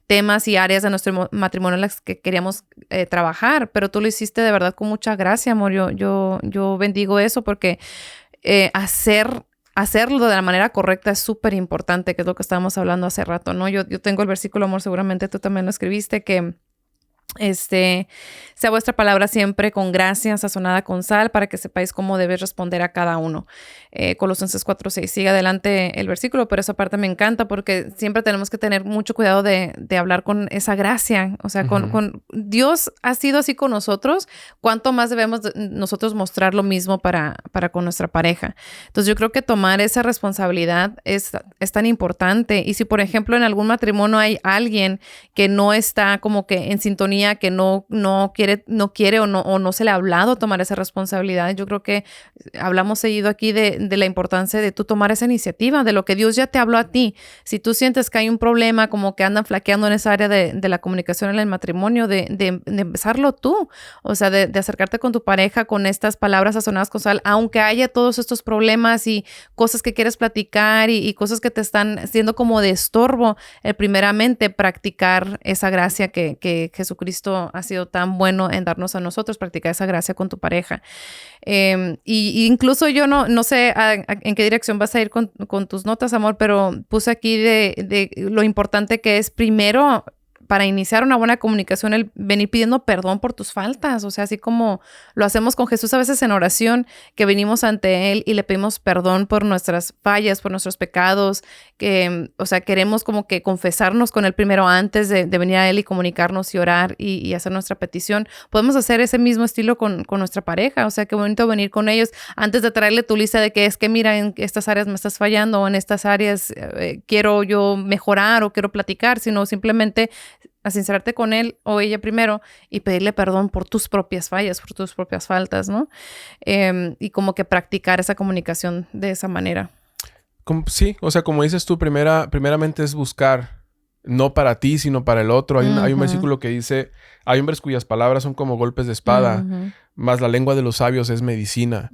temas y áreas de nuestro matrimonio en las que queríamos trabajar, pero tú lo hiciste de verdad con mucha gracia, amor. Yo bendigo eso porque hacerlo de la manera correcta es súper importante, que es lo que estábamos hablando hace rato, ¿no? Yo tengo el versículo, amor, seguramente tú también lo escribiste, que sea vuestra palabra siempre con gracia, sazonada con sal, para que sepáis cómo debéis responder a cada uno. Colosenses 4:6. Sigue adelante el versículo, pero esa parte me encanta porque siempre tenemos que tener mucho cuidado de hablar con esa gracia. O sea, con Dios ha sido así con nosotros. ¿Cuánto más debemos nosotros mostrar lo mismo para con nuestra pareja? Entonces yo creo que tomar esa responsabilidad es tan importante. Y si, por ejemplo, en algún matrimonio hay alguien que no está como que en sintonía, que no quiere o no se le ha hablado tomar esa responsabilidad. Yo creo que hablamos seguido aquí de la importancia de tú tomar esa iniciativa, de lo que Dios ya te habló a ti. Si tú sientes que hay un problema, como que andan flaqueando en esa área de la comunicación en el matrimonio, de empezarlo tú. O sea, de acercarte con tu pareja con estas palabras sazonadas con sal, aunque haya todos estos problemas y cosas que quieres platicar y cosas que te están siendo como de estorbo, primeramente practicar esa gracia que Jesucristo ha sido tan bueno en darnos a nosotros, practicar esa gracia con tu pareja. Y incluso yo no sé en qué dirección vas a ir con tus notas, amor, pero puse aquí de lo importante que es primero para iniciar una buena comunicación, el venir pidiendo perdón por tus faltas. O sea, así como lo hacemos con Jesús a veces en oración, que venimos ante Él y le pedimos perdón por nuestras fallas, por nuestros pecados, o sea, queremos como que confesarnos con Él primero antes de venir a Él y comunicarnos y orar y hacer nuestra petición. Podemos hacer ese mismo estilo con nuestra pareja. O sea, qué bonito venir con ellos antes de traerle tu lista de que es que mira, en estas áreas me estás fallando o en estas áreas quiero yo mejorar o quiero platicar, sino simplemente a sincerarte con él o ella primero y pedirle perdón por tus propias fallas, por tus propias faltas, ¿no? Y como que practicar esa comunicación de esa manera. Sí, o sea, como dices tú, primeramente es buscar, no para ti, sino para el otro. Hay un versículo que dice, hay hombres cuyas palabras son como golpes de espada, mas la lengua de los sabios es medicina.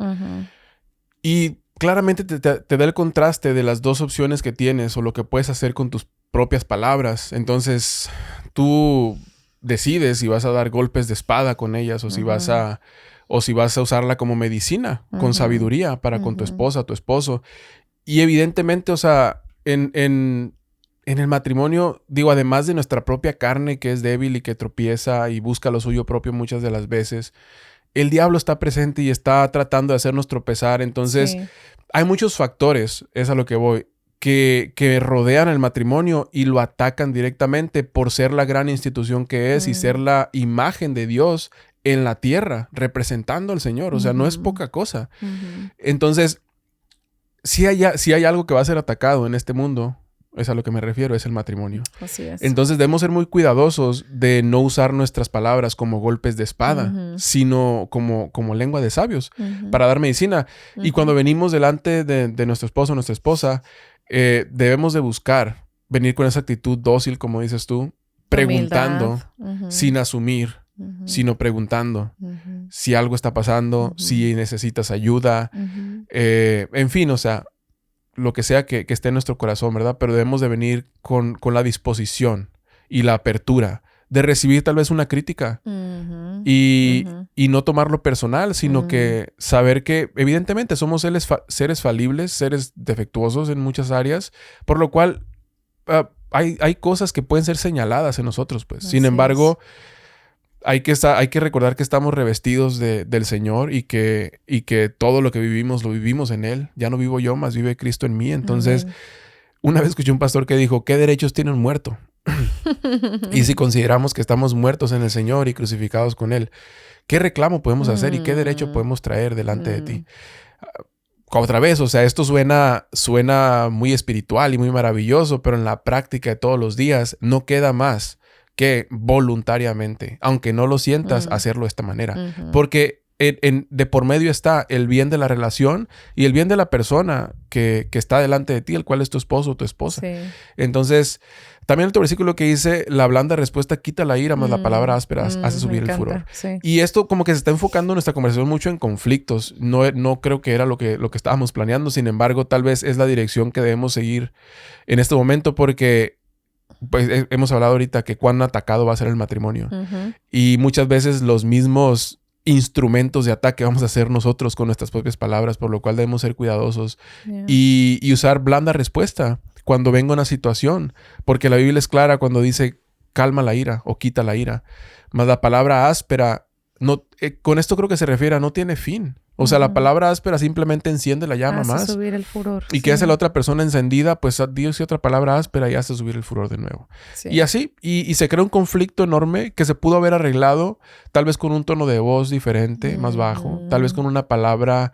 Y claramente te da el contraste de las dos opciones que tienes o lo que puedes hacer con tus propias palabras. Entonces, tú decides si vas a dar golpes de espada con ellas o si vas a usarla como medicina, con sabiduría para con tu esposa, tu esposo. Y evidentemente, o sea, en el matrimonio, digo, además de nuestra propia carne que es débil y que tropieza y busca lo suyo propio muchas de las veces, el diablo está presente y está tratando de hacernos tropezar. Entonces, hay muchos factores, es a lo que voy, que rodean el matrimonio y lo atacan directamente por ser la gran institución que es y ser la imagen de Dios en la tierra, representando al Señor. O sea, no es poca cosa. Entonces, si hay algo que va a ser atacado en este mundo, es a lo que me refiero, es el matrimonio. Así es. Entonces debemos ser muy cuidadosos de no usar nuestras palabras como golpes de espada, sino como lengua de sabios para dar medicina. Y cuando venimos delante de nuestro esposo o nuestra esposa, debemos de buscar venir con esa actitud dócil, como dices tú, preguntando, sin asumir, sino preguntando si algo está pasando, si necesitas ayuda, en fin, o sea, lo que sea que esté en nuestro corazón, ¿verdad? Pero debemos de venir con la disposición y la apertura de recibir tal vez una crítica y no tomarlo personal, sino que saber que evidentemente somos seres falibles, seres defectuosos en muchas áreas, por lo cual hay cosas que pueden ser señaladas en nosotros, pues. Sin embargo, hay que recordar que estamos revestidos del Señor y que todo lo que vivimos, lo vivimos en Él. Ya no vivo yo, más vive Cristo en mí. Entonces, una vez escuché un pastor que dijo, ¿qué derechos tiene un muerto? Y si consideramos que estamos muertos en el Señor y crucificados con Él, ¿qué reclamo podemos hacer y qué derecho podemos traer delante de ti? Otra vez, o sea, esto suena muy espiritual y muy maravilloso, pero en la práctica de todos los días no queda más que voluntariamente, aunque no lo sientas, hacerlo de esta manera. Porque de por medio está el bien de la relación y el bien de la persona que está delante de ti, el cual es tu esposo o tu esposa. Sí. Entonces, también otro versículo que dice, la blanda respuesta quita la ira, más la palabra áspera hace subir el furor. Sí. Y esto como que se está enfocando nuestra conversación mucho en conflictos. No creo que era lo que estábamos planeando. Sin embargo, tal vez es la dirección que debemos seguir en este momento porque pues hemos hablado ahorita que cuán atacado va a ser el matrimonio. Y muchas veces los mismos instrumentos de ataque vamos a hacer nosotros con nuestras propias palabras, por lo cual debemos ser cuidadosos y usar blanda respuesta cuando venga una situación, porque la Biblia es clara cuando dice calma la ira o quita la ira, más la palabra áspera, con esto creo que se refiere a no tiene fin. O sea, la palabra áspera simplemente enciende la llama más. Hace subir el furor. ¿Y qué hace la otra persona encendida? Pues Dios y otra palabra áspera y hace subir el furor de nuevo. Sí. Y así, y se crea un conflicto enorme que se pudo haber arreglado tal vez con un tono de voz diferente, más bajo. Tal vez con una palabra,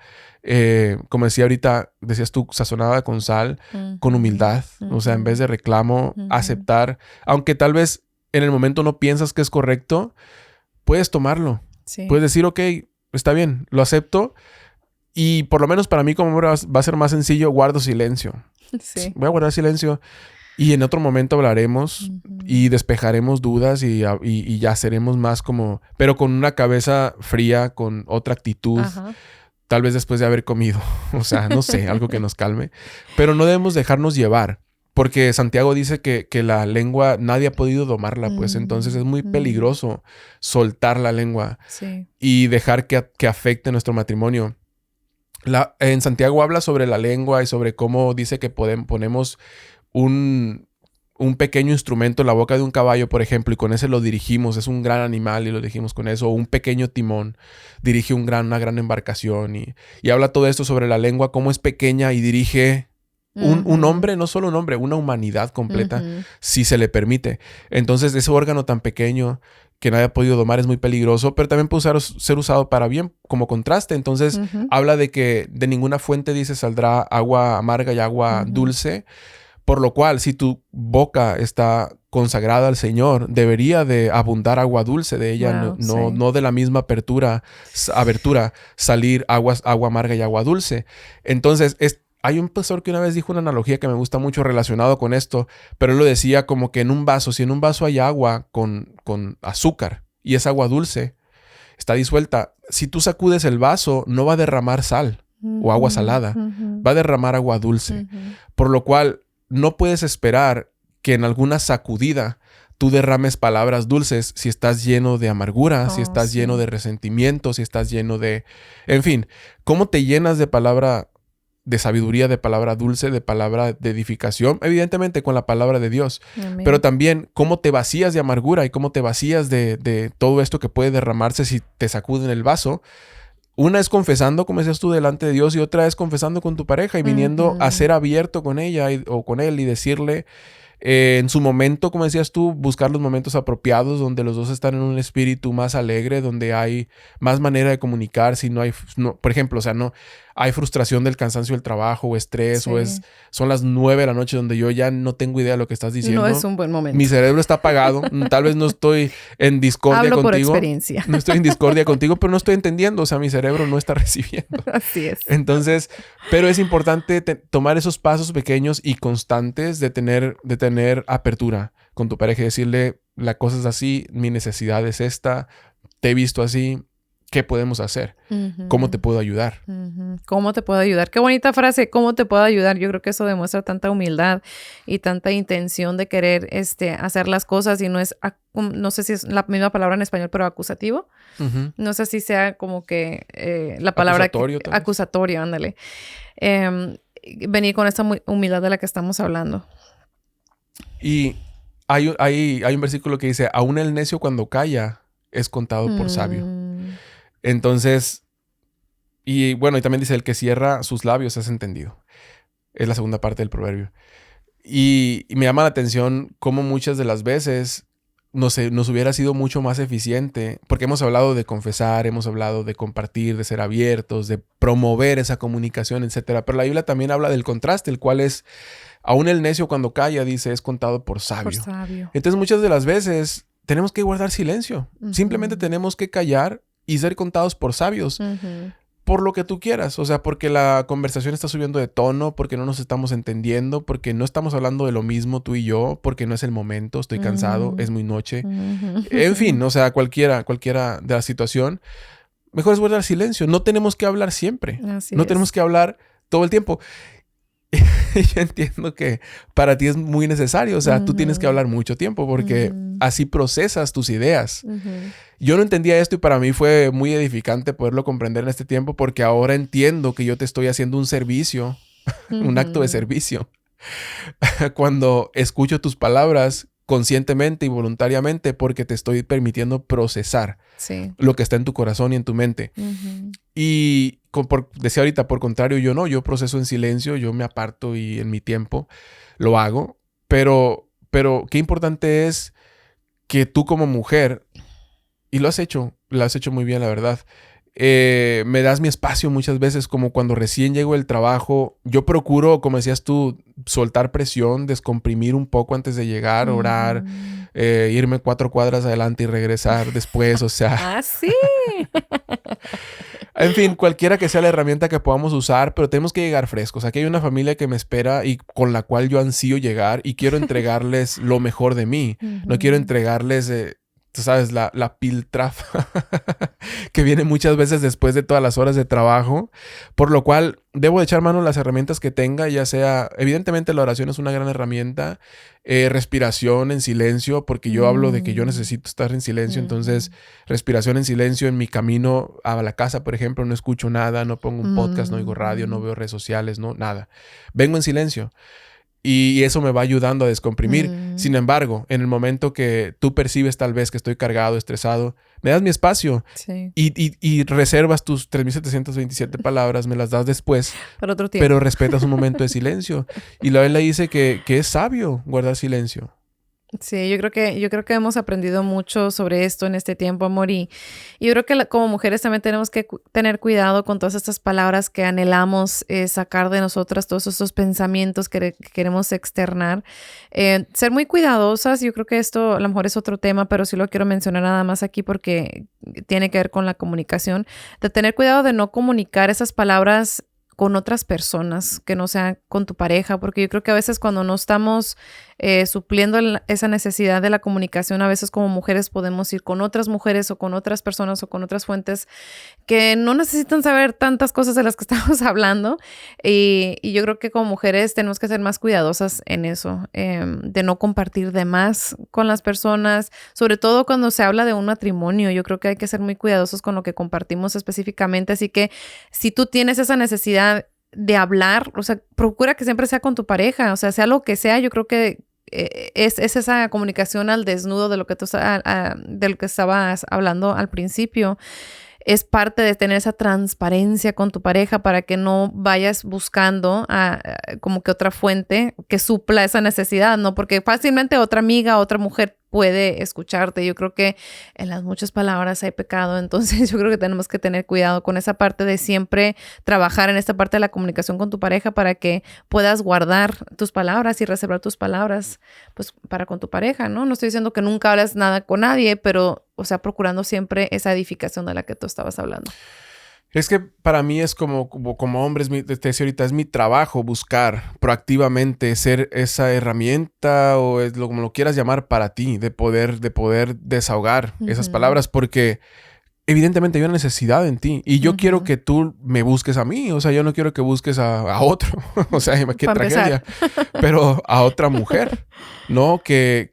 como decía ahorita, decías tú, sazonada con sal, con humildad. O sea, en vez de reclamo, aceptar. Aunque tal vez en el momento no piensas que es correcto, puedes tomarlo. Sí. Puedes decir, ok, está bien, lo acepto. Y por lo menos para mí como hombre va a ser más sencillo, guardo silencio. Sí. Voy a guardar silencio y en otro momento hablaremos y despejaremos dudas y ya seremos más como... Pero con una cabeza fría, con otra actitud. Tal vez después de haber comido. O sea, no sé, algo que nos calme. Pero no debemos dejarnos llevar. Porque Santiago dice que la lengua nadie ha podido domarla, pues entonces es muy peligroso soltar la lengua y dejar que afecte nuestro matrimonio. En Santiago habla sobre la lengua y sobre cómo dice que ponemos un pequeño instrumento en la boca de un caballo, por ejemplo, y con ese lo dirigimos. Es un gran animal y lo dirigimos con eso. O un pequeño timón dirige una gran embarcación. Y habla todo esto sobre la lengua, cómo es pequeña y dirige... Un hombre, no solo un hombre, una humanidad completa, si se le permite. Entonces, ese órgano tan pequeño que nadie ha podido domar es muy peligroso, pero también puede ser usado para bien, como contraste. Entonces, habla de que de ninguna fuente, dice, saldrá agua amarga y agua dulce. Por lo cual, si tu boca está consagrada al Señor, debería de abundar agua dulce de ella, no de la misma abertura salir agua amarga y agua dulce. Entonces, hay un pastor que una vez dijo una analogía que me gusta mucho relacionado con esto, pero él lo decía como que si en un vaso hay agua con azúcar y es agua dulce, está disuelta, si tú sacudes el vaso no va a derramar sal o agua salada, va a derramar agua dulce, por lo cual no puedes esperar que en alguna sacudida tú derrames palabras dulces si estás lleno de amargura, si estás lleno de resentimiento, si estás lleno de... En fin, ¿cómo te llenas de palabra de sabiduría, de palabra dulce, de palabra de edificación? Evidentemente con la palabra de Dios. Amén. Pero también cómo te vacías de amargura y cómo te vacías de todo esto que puede derramarse si te sacuden el vaso. Una es confesando, como decías tú, delante de Dios, y otra es confesando con tu pareja y viniendo a ser abierto con ella o con él y decirle, En su momento, como decías tú, buscar los momentos apropiados donde los dos están en un espíritu más alegre, donde hay más manera de comunicar. Si no hay, por ejemplo, o sea, no hay frustración del cansancio del trabajo o estrés, Sí. son las 9 de la noche donde yo ya no tengo idea de lo que estás diciendo. No es un buen Mi momento. cerebro está apagado. Tal vez no estoy en discordia Hablo por contigo. experiencia. No estoy en discordia contigo, pero no estoy entendiendo. O sea, mi cerebro no está recibiendo. Así es. Entonces, pero es importante tomar esos pasos pequeños y constantes de tener apertura con tu pareja y decirle, la cosa es así, mi necesidad es esta, te he visto así, ¿qué podemos hacer? ¿Cómo te puedo ayudar? ¿Cómo te puedo ayudar? Qué bonita frase, ¿cómo te puedo ayudar? Yo creo que eso demuestra tanta humildad y tanta intención de querer hacer las cosas y no es, no sé si es la misma palabra en español, pero acusativo. No sé si sea como que la palabra... Acusatorio. Acusatorio, ándale. Venir con esta humildad de la que estamos hablando. Y hay un versículo que dice, aún el necio cuando calla es contado por sabio. Entonces, y bueno, y también dice, el que cierra sus labios es entendido. Es la segunda parte del proverbio. Y me llama la atención cómo muchas de las veces nos hubiera sido mucho más eficiente, porque hemos hablado de confesar, hemos hablado de compartir, de ser abiertos, de promover esa comunicación, etcétera. Pero la Biblia también habla del contraste, el cual es, aún el necio cuando calla, dice, es contado por sabio. Por sabio. Entonces muchas de las veces tenemos que guardar silencio. Simplemente tenemos que callar y ser contados por sabios. Por lo que tú quieras. O sea, porque la conversación está subiendo de tono, porque no nos estamos entendiendo, porque no estamos hablando de lo mismo tú y yo, porque no es el momento, estoy cansado, es muy noche. En fin, o sea, cualquiera de la situación. Mejor es guardar silencio. No tenemos que hablar siempre. No tenemos que hablar todo el tiempo. Yo entiendo que para ti es muy necesario. O sea, tú tienes que hablar mucho tiempo porque así procesas tus ideas. Yo no entendía esto y para mí fue muy edificante poderlo comprender en este tiempo porque ahora entiendo que yo te estoy haciendo un servicio, un acto de servicio. Cuando escucho tus palabras conscientemente y voluntariamente porque te estoy permitiendo procesar lo que está en tu corazón y en tu mente. Y decía ahorita, por contrario, yo proceso en silencio, yo me aparto y en mi tiempo lo hago. Pero qué importante es que tú como mujer, y lo has hecho muy bien, la verdad, me das mi espacio muchas veces, como cuando recién llego del trabajo. Yo procuro, como decías tú, soltar presión, descomprimir un poco antes de llegar, orar, irme 4 cuadras adelante y regresar después, o sea. ¡Ah, sí! En fin, cualquiera que sea la herramienta que podamos usar, pero tenemos que llegar frescos. Aquí hay una familia que me espera y con la cual yo ansío llegar y quiero entregarles lo mejor de mí. No quiero entregarles... tú sabes, la piltrafa que viene muchas veces después de todas las horas de trabajo, por lo cual debo de echar mano a las herramientas que tenga, ya sea, evidentemente la oración es una gran herramienta, respiración en silencio, porque yo hablo de que yo necesito estar en silencio, entonces respiración en silencio en mi camino a la casa, por ejemplo, no escucho nada, no pongo un podcast, no oigo radio, no veo redes sociales, no, nada. Vengo en silencio. Y eso me va ayudando a descomprimir. Sin embargo, en el momento que tú percibes tal vez que estoy cargado, estresado, me das mi espacio y reservas tus 3,727 palabras, me las das después. Para otro tiempo. Pero respetas un momento de silencio. Y la Biblia dice que es sabio guardar silencio. Sí, yo creo que hemos aprendido mucho sobre esto en este tiempo, amor, y yo creo que como mujeres también tenemos que tener cuidado con todas estas palabras que anhelamos sacar de nosotras, todos esos pensamientos que queremos externar. Ser muy cuidadosas, yo creo que esto a lo mejor es otro tema, pero sí lo quiero mencionar nada más aquí porque tiene que ver con la comunicación, de tener cuidado de no comunicar esas palabras con otras personas, que no sea con tu pareja, porque yo creo que a veces cuando no estamos supliendo esa necesidad de la comunicación, a veces como mujeres podemos ir con otras mujeres o con otras personas o con otras fuentes que no necesitan saber tantas cosas de las que estamos hablando y yo creo que como mujeres tenemos que ser más cuidadosas en eso, de no compartir de más con las personas, sobre todo cuando se habla de un matrimonio. Yo creo que hay que ser muy cuidadosos con lo que compartimos específicamente, así que si tú tienes esa necesidad de hablar, o sea, procura que siempre sea con tu pareja, o sea lo que sea, yo creo que es esa comunicación al desnudo de lo que estabas hablando al principio. es parte de tener esa transparencia con tu pareja para que no vayas buscando como que otra fuente que supla esa necesidad, ¿no? Porque fácilmente otra amiga, otra mujer puede escucharte. Yo creo que en las muchas palabras hay pecado, entonces yo creo que tenemos que tener cuidado con esa parte de siempre trabajar en esta parte de la comunicación con tu pareja para que puedas guardar tus palabras y reservar tus palabras, pues, para con tu pareja, ¿no? No estoy diciendo que nunca hablas nada con nadie, pero, o sea, procurando siempre esa edificación de la que tú estabas hablando. Es que para mí es como hombre, te decía ahorita, es mi trabajo buscar proactivamente ser esa herramienta o como lo quieras llamar para ti, de poder desahogar esas palabras, porque evidentemente hay una necesidad en ti y yo quiero que tú me busques a mí, o sea, yo no quiero que busques a otro, o sea, qué tragedia, pero a otra mujer, ¿no? Que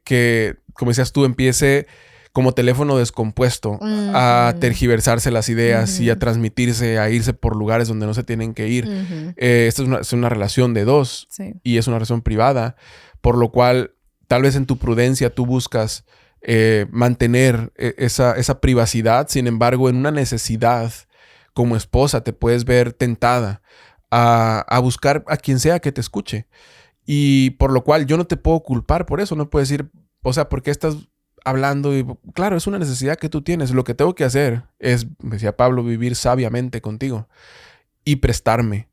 como decías tú, empiece como teléfono descompuesto a tergiversarse las ideas y a transmitirse, a irse por lugares donde no se tienen que ir. Esta es una relación de dos y es una relación privada, por lo cual tal vez en tu prudencia tú buscas mantener esa privacidad. Sin embargo, en una necesidad como esposa te puedes ver tentada a buscar a quien sea que te escuche. Y por lo cual yo no te puedo culpar por eso. No puedo decir, o sea, ¿por qué estás hablando? Y claro, es una necesidad que tú tienes. Lo que tengo que hacer es, decía Pablo, vivir sabiamente contigo y prestarme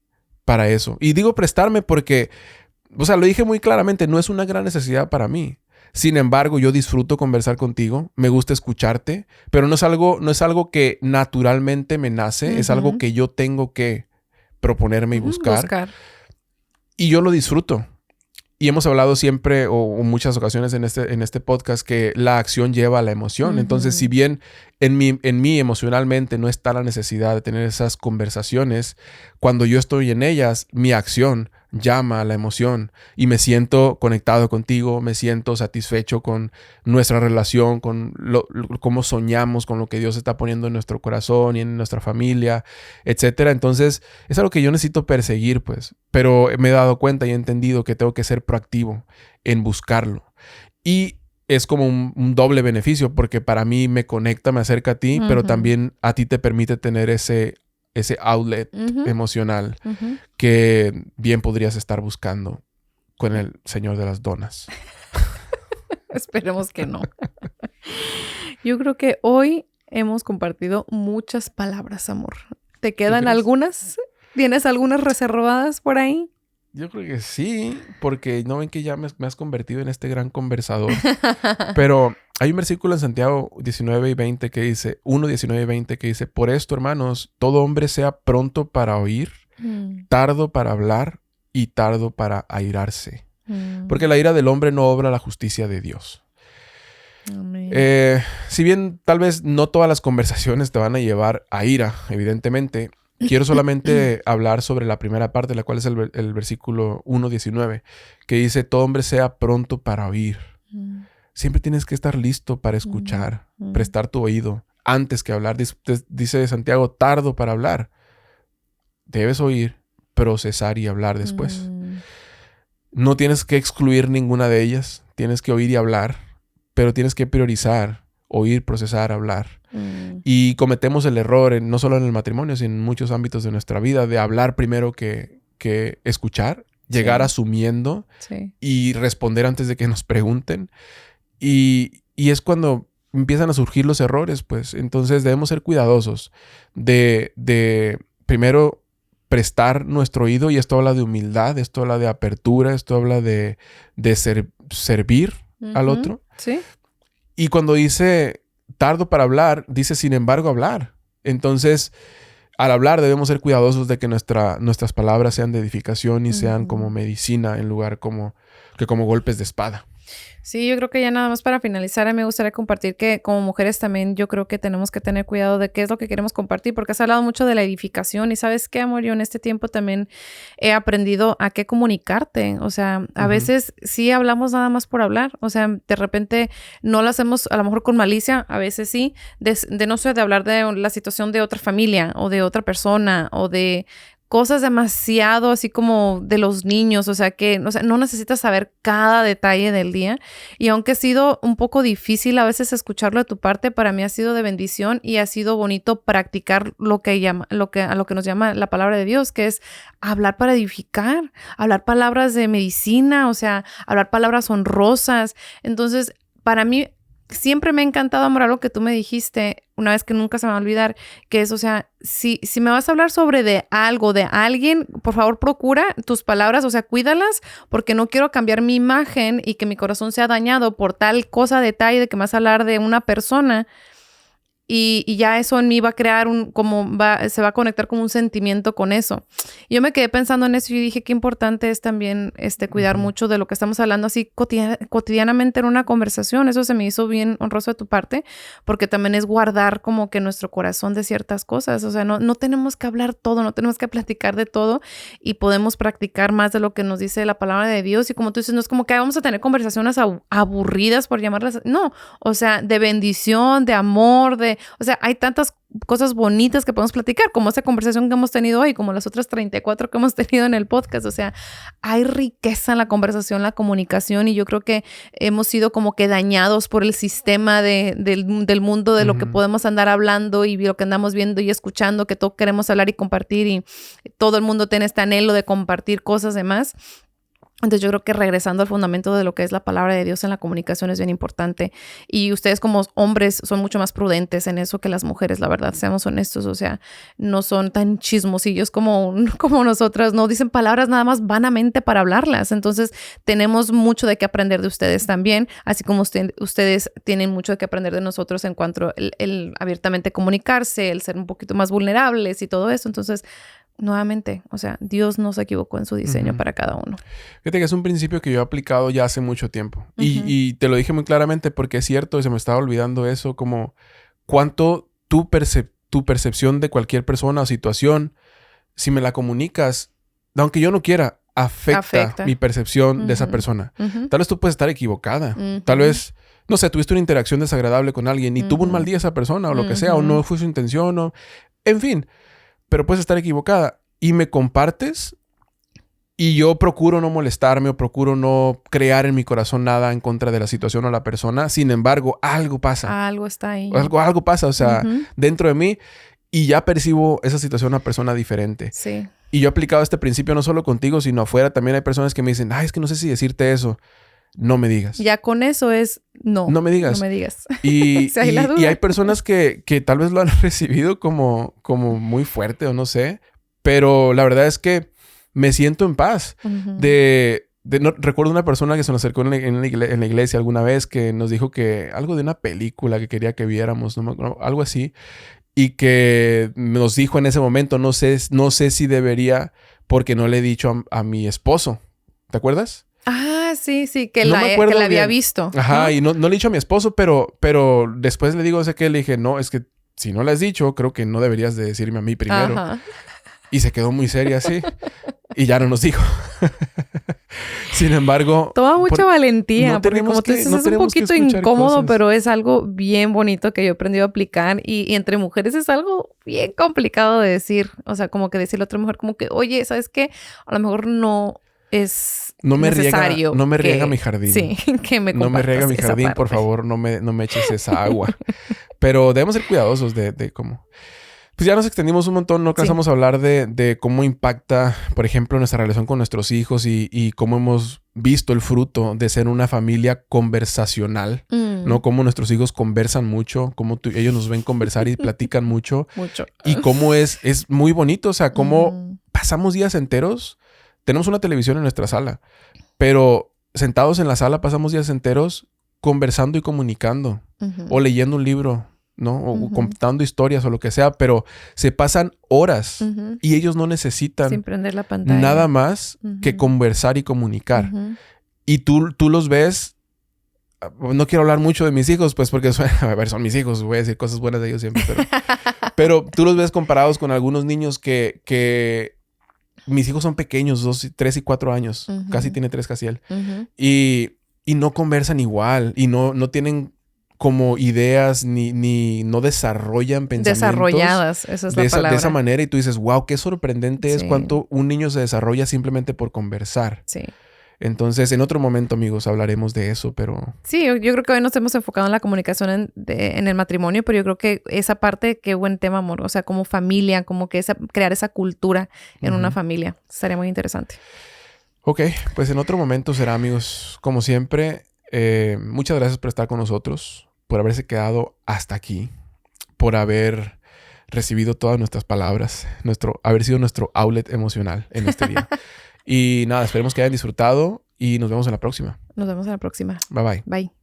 para eso. Y digo prestarme porque, o sea, lo dije muy claramente, no es una gran necesidad para mí. Sin embargo, yo disfruto conversar contigo, me gusta escucharte, pero no es algo que naturalmente me nace, es algo que yo tengo que proponerme y buscar. Y yo lo disfruto. Y hemos hablado siempre o muchas ocasiones en este podcast que la acción lleva a la emoción. Entonces, si bien en mí emocionalmente no está la necesidad de tener esas conversaciones, cuando yo estoy en ellas, mi acción llama a la emoción y me siento conectado contigo, me siento satisfecho con nuestra relación, con cómo soñamos, con lo que Dios está poniendo en nuestro corazón y en nuestra familia, etcétera. Entonces, es algo que yo necesito perseguir, pues, pero me he dado cuenta y he entendido que tengo que ser proactivo en buscarlo. Y es como un doble beneficio porque para mí me conecta, me acerca a ti, pero también a ti te permite tener ese outlet emocional que bien podrías estar buscando con el señor de las donas. Esperemos que no. Yo creo que hoy hemos compartido muchas palabras, amor. ¿Te quedan algunas? ¿Tienes algunas reservadas por ahí? Yo creo que sí, porque no ven que ya me has convertido en este gran conversador. Pero hay un versículo en Santiago 19 y 20 que dice, 1:19 y 20 que dice, por esto, hermanos, todo hombre sea pronto para oír, tardo para hablar y tardo para airarse. Porque la ira del hombre no obra la justicia de Dios. Si bien tal vez no todas las conversaciones te van a llevar a ira, evidentemente, quiero solamente hablar sobre la primera parte, la cual es el versículo 1:19, que dice, todo hombre sea pronto para oír. Siempre tienes que estar listo para escuchar, prestar tu oído antes que hablar. Dice Santiago, tardo para hablar. Debes oír, procesar y hablar después. No tienes que excluir ninguna de ellas. Tienes que oír y hablar, pero tienes que priorizar, oír, procesar, hablar. Y cometemos el error, no solo en el matrimonio, sino en muchos ámbitos de nuestra vida, de hablar primero que escuchar, llegar asumiendo y responder antes de que nos pregunten. Y es cuando empiezan a surgir los errores, pues. Entonces debemos ser cuidadosos de primero prestar nuestro oído, y esto habla de humildad, esto habla de apertura, esto habla de servir al otro. Sí. Y cuando dice tardo para hablar, dice sin embargo hablar. Entonces, al hablar debemos ser cuidadosos de que nuestras palabras sean de edificación y sean como medicina en lugar como golpes de espada. Sí, yo creo que ya nada más para finalizar, a mí me gustaría compartir que como mujeres también yo creo que tenemos que tener cuidado de qué es lo que queremos compartir, porque has hablado mucho de la edificación y ¿sabes qué, amor? Yo en este tiempo también he aprendido a qué comunicarte. O sea, a veces sí hablamos nada más por hablar. O sea, de repente no lo hacemos a lo mejor con malicia, a veces sí, de no sé, de hablar de la situación de otra familia o de otra persona o de cosas demasiado así como de los niños, o sea, no necesitas saber cada detalle del día. Y aunque ha sido un poco difícil a veces escucharlo de tu parte, para mí ha sido de bendición y ha sido bonito practicar a lo que nos llama la palabra de Dios, que es hablar para edificar, hablar palabras de medicina, o sea, hablar palabras honrosas. Entonces, para mí siempre me ha encantado, amor, algo que tú me dijiste una vez que nunca se me va a olvidar, que es, o sea, si me vas a hablar sobre de algo, de alguien, por favor procura tus palabras, o sea, cuídalas, porque no quiero cambiar mi imagen y que mi corazón sea dañado por tal cosa, detalle de que me vas a hablar de una persona. Y ya eso en mí va a crear se va a conectar como un sentimiento con eso. Yo me quedé pensando en eso y dije qué importante es también cuidar mucho de lo que estamos hablando así cotidianamente en una conversación. Eso se me hizo bien honroso de tu parte, porque también es guardar como que nuestro corazón de ciertas cosas. O sea, no tenemos que hablar todo, no tenemos que platicar de todo y podemos practicar más de lo que nos dice la palabra de Dios. Y como tú dices, no es como que vamos a tener conversaciones aburridas por llamarlas. No, o sea, de bendición, de amor, o sea, hay tantas cosas bonitas que podemos platicar, como esa conversación que hemos tenido hoy, como las otras 34 que hemos tenido en el podcast. O sea, hay riqueza en la conversación, la comunicación, y yo creo que hemos sido como que dañados por el sistema del mundo, de lo que podemos andar hablando y lo que andamos viendo y escuchando, que todo queremos hablar y compartir, y todo el mundo tiene este anhelo de compartir cosas de más. Entonces yo creo que regresando al fundamento de lo que es la palabra de Dios en la comunicación es bien importante. Y ustedes como hombres son mucho más prudentes en eso que las mujeres, la verdad, seamos honestos. O sea, no son tan chismosillos como nosotras, no dicen palabras nada más vanamente para hablarlas. Entonces tenemos mucho de qué aprender de ustedes también, así como ustedes tienen mucho de qué aprender de nosotros en cuanto el abiertamente comunicarse, el ser un poquito más vulnerables y todo eso. Entonces, nuevamente, o sea, Dios no se equivocó en su diseño para cada uno. Fíjate que es un principio que yo he aplicado ya hace mucho tiempo. Y te lo dije muy claramente porque es cierto y se me estaba olvidando eso, como cuánto tu percepción de cualquier persona o situación, si me la comunicas, aunque yo no quiera, afecta mi percepción de esa persona. Tal vez tú puedes estar equivocada. Tal vez, no sé, tuviste una interacción desagradable con alguien y tuvo un mal día esa persona o lo que sea, o no fue su intención, o en fin. Pero puedes estar equivocada y me compartes y yo procuro no molestarme o procuro no crear en mi corazón nada en contra de la situación o la persona. Sin embargo, algo pasa. Algo está ahí. Algo pasa, o sea, dentro de mí, y ya percibo esa situación a una persona diferente. Sí. Y yo he aplicado este principio no solo contigo, sino afuera. También hay personas que me dicen, ay, es que no sé si decirte eso. No me digas. Ya con eso es no. No me digas. No me digas. Y, Si hay la duda. y hay personas que tal vez lo han recibido como muy fuerte o no sé. Pero la verdad es que me siento en paz. Recuerdo una persona que se nos acercó en la iglesia alguna vez que nos dijo que algo de una película que quería que viéramos, algo así. Y que nos dijo en ese momento, no sé si debería porque no le he dicho a mi esposo. ¿Te acuerdas? Ah, sí, que No la había visto. Ajá, ¿no? y no le he dicho a mi esposo, pero después le digo, sé que le dije, no, es que si no le has dicho, creo que no deberías de decirme a mí primero. Ajá. Y se quedó muy seria así. Y ya no nos dijo. Sin embargo... Toma mucha valentía. Porque como tú dices, es un poquito incómodo, cosas. Pero es algo bien bonito que yo he aprendido a aplicar. Y entre mujeres es algo bien complicado de decir. O sea, como que decirle a otra mujer como que, oye, ¿sabes qué? A lo mejor no es necesario. No me riega mi jardín. Sí, que me compartas. No me riega mi jardín, parte. por favor. No me eches esa agua. Pero debemos ser cuidadosos de cómo... Pues ya nos extendimos un montón, no alcanzamos a hablar de cómo impacta, por ejemplo, nuestra relación con nuestros hijos y cómo hemos visto el fruto de ser una familia conversacional, ¿no? Cómo nuestros hijos conversan mucho, cómo ellos nos ven conversar y platican mucho. Mucho. Y cómo es muy bonito, o sea, cómo pasamos días enteros. Tenemos una televisión en nuestra sala, pero sentados en la sala pasamos días enteros conversando y comunicando o leyendo un libro, ¿no? O contando historias o lo que sea, pero se pasan horas y ellos no necesitan sin prender la pantalla. Nada más que conversar y comunicar. Y tú los ves, no quiero hablar mucho de mis hijos, pues porque son mis hijos, voy a decir cosas buenas de ellos siempre, pero tú los ves comparados con algunos niños que mis hijos son pequeños, 3 y 4 años, casi tiene 3 casi él, y no conversan igual y no tienen como ideas ni no desarrollan pensamientos. Desarrolladas, esa es la palabra. De esa manera y tú dices, wow, qué sorprendente es Sí. cuánto un niño se desarrolla simplemente por conversar. Sí. Entonces, en otro momento, amigos, hablaremos de eso, pero... Sí, yo creo que hoy nos hemos enfocado en la comunicación en el matrimonio, pero yo creo que esa parte, qué buen tema, amor. O sea, como familia, como que crear esa cultura en una familia. Estaría muy interesante. Ok, pues en otro momento será, amigos, como siempre, muchas gracias por estar con nosotros, por haberse quedado hasta aquí, por haber recibido todas nuestras palabras, haber sido nuestro outlet emocional en este día. Y nada, esperemos que hayan disfrutado y nos vemos en la próxima. Nos vemos en la próxima. Bye bye. Bye.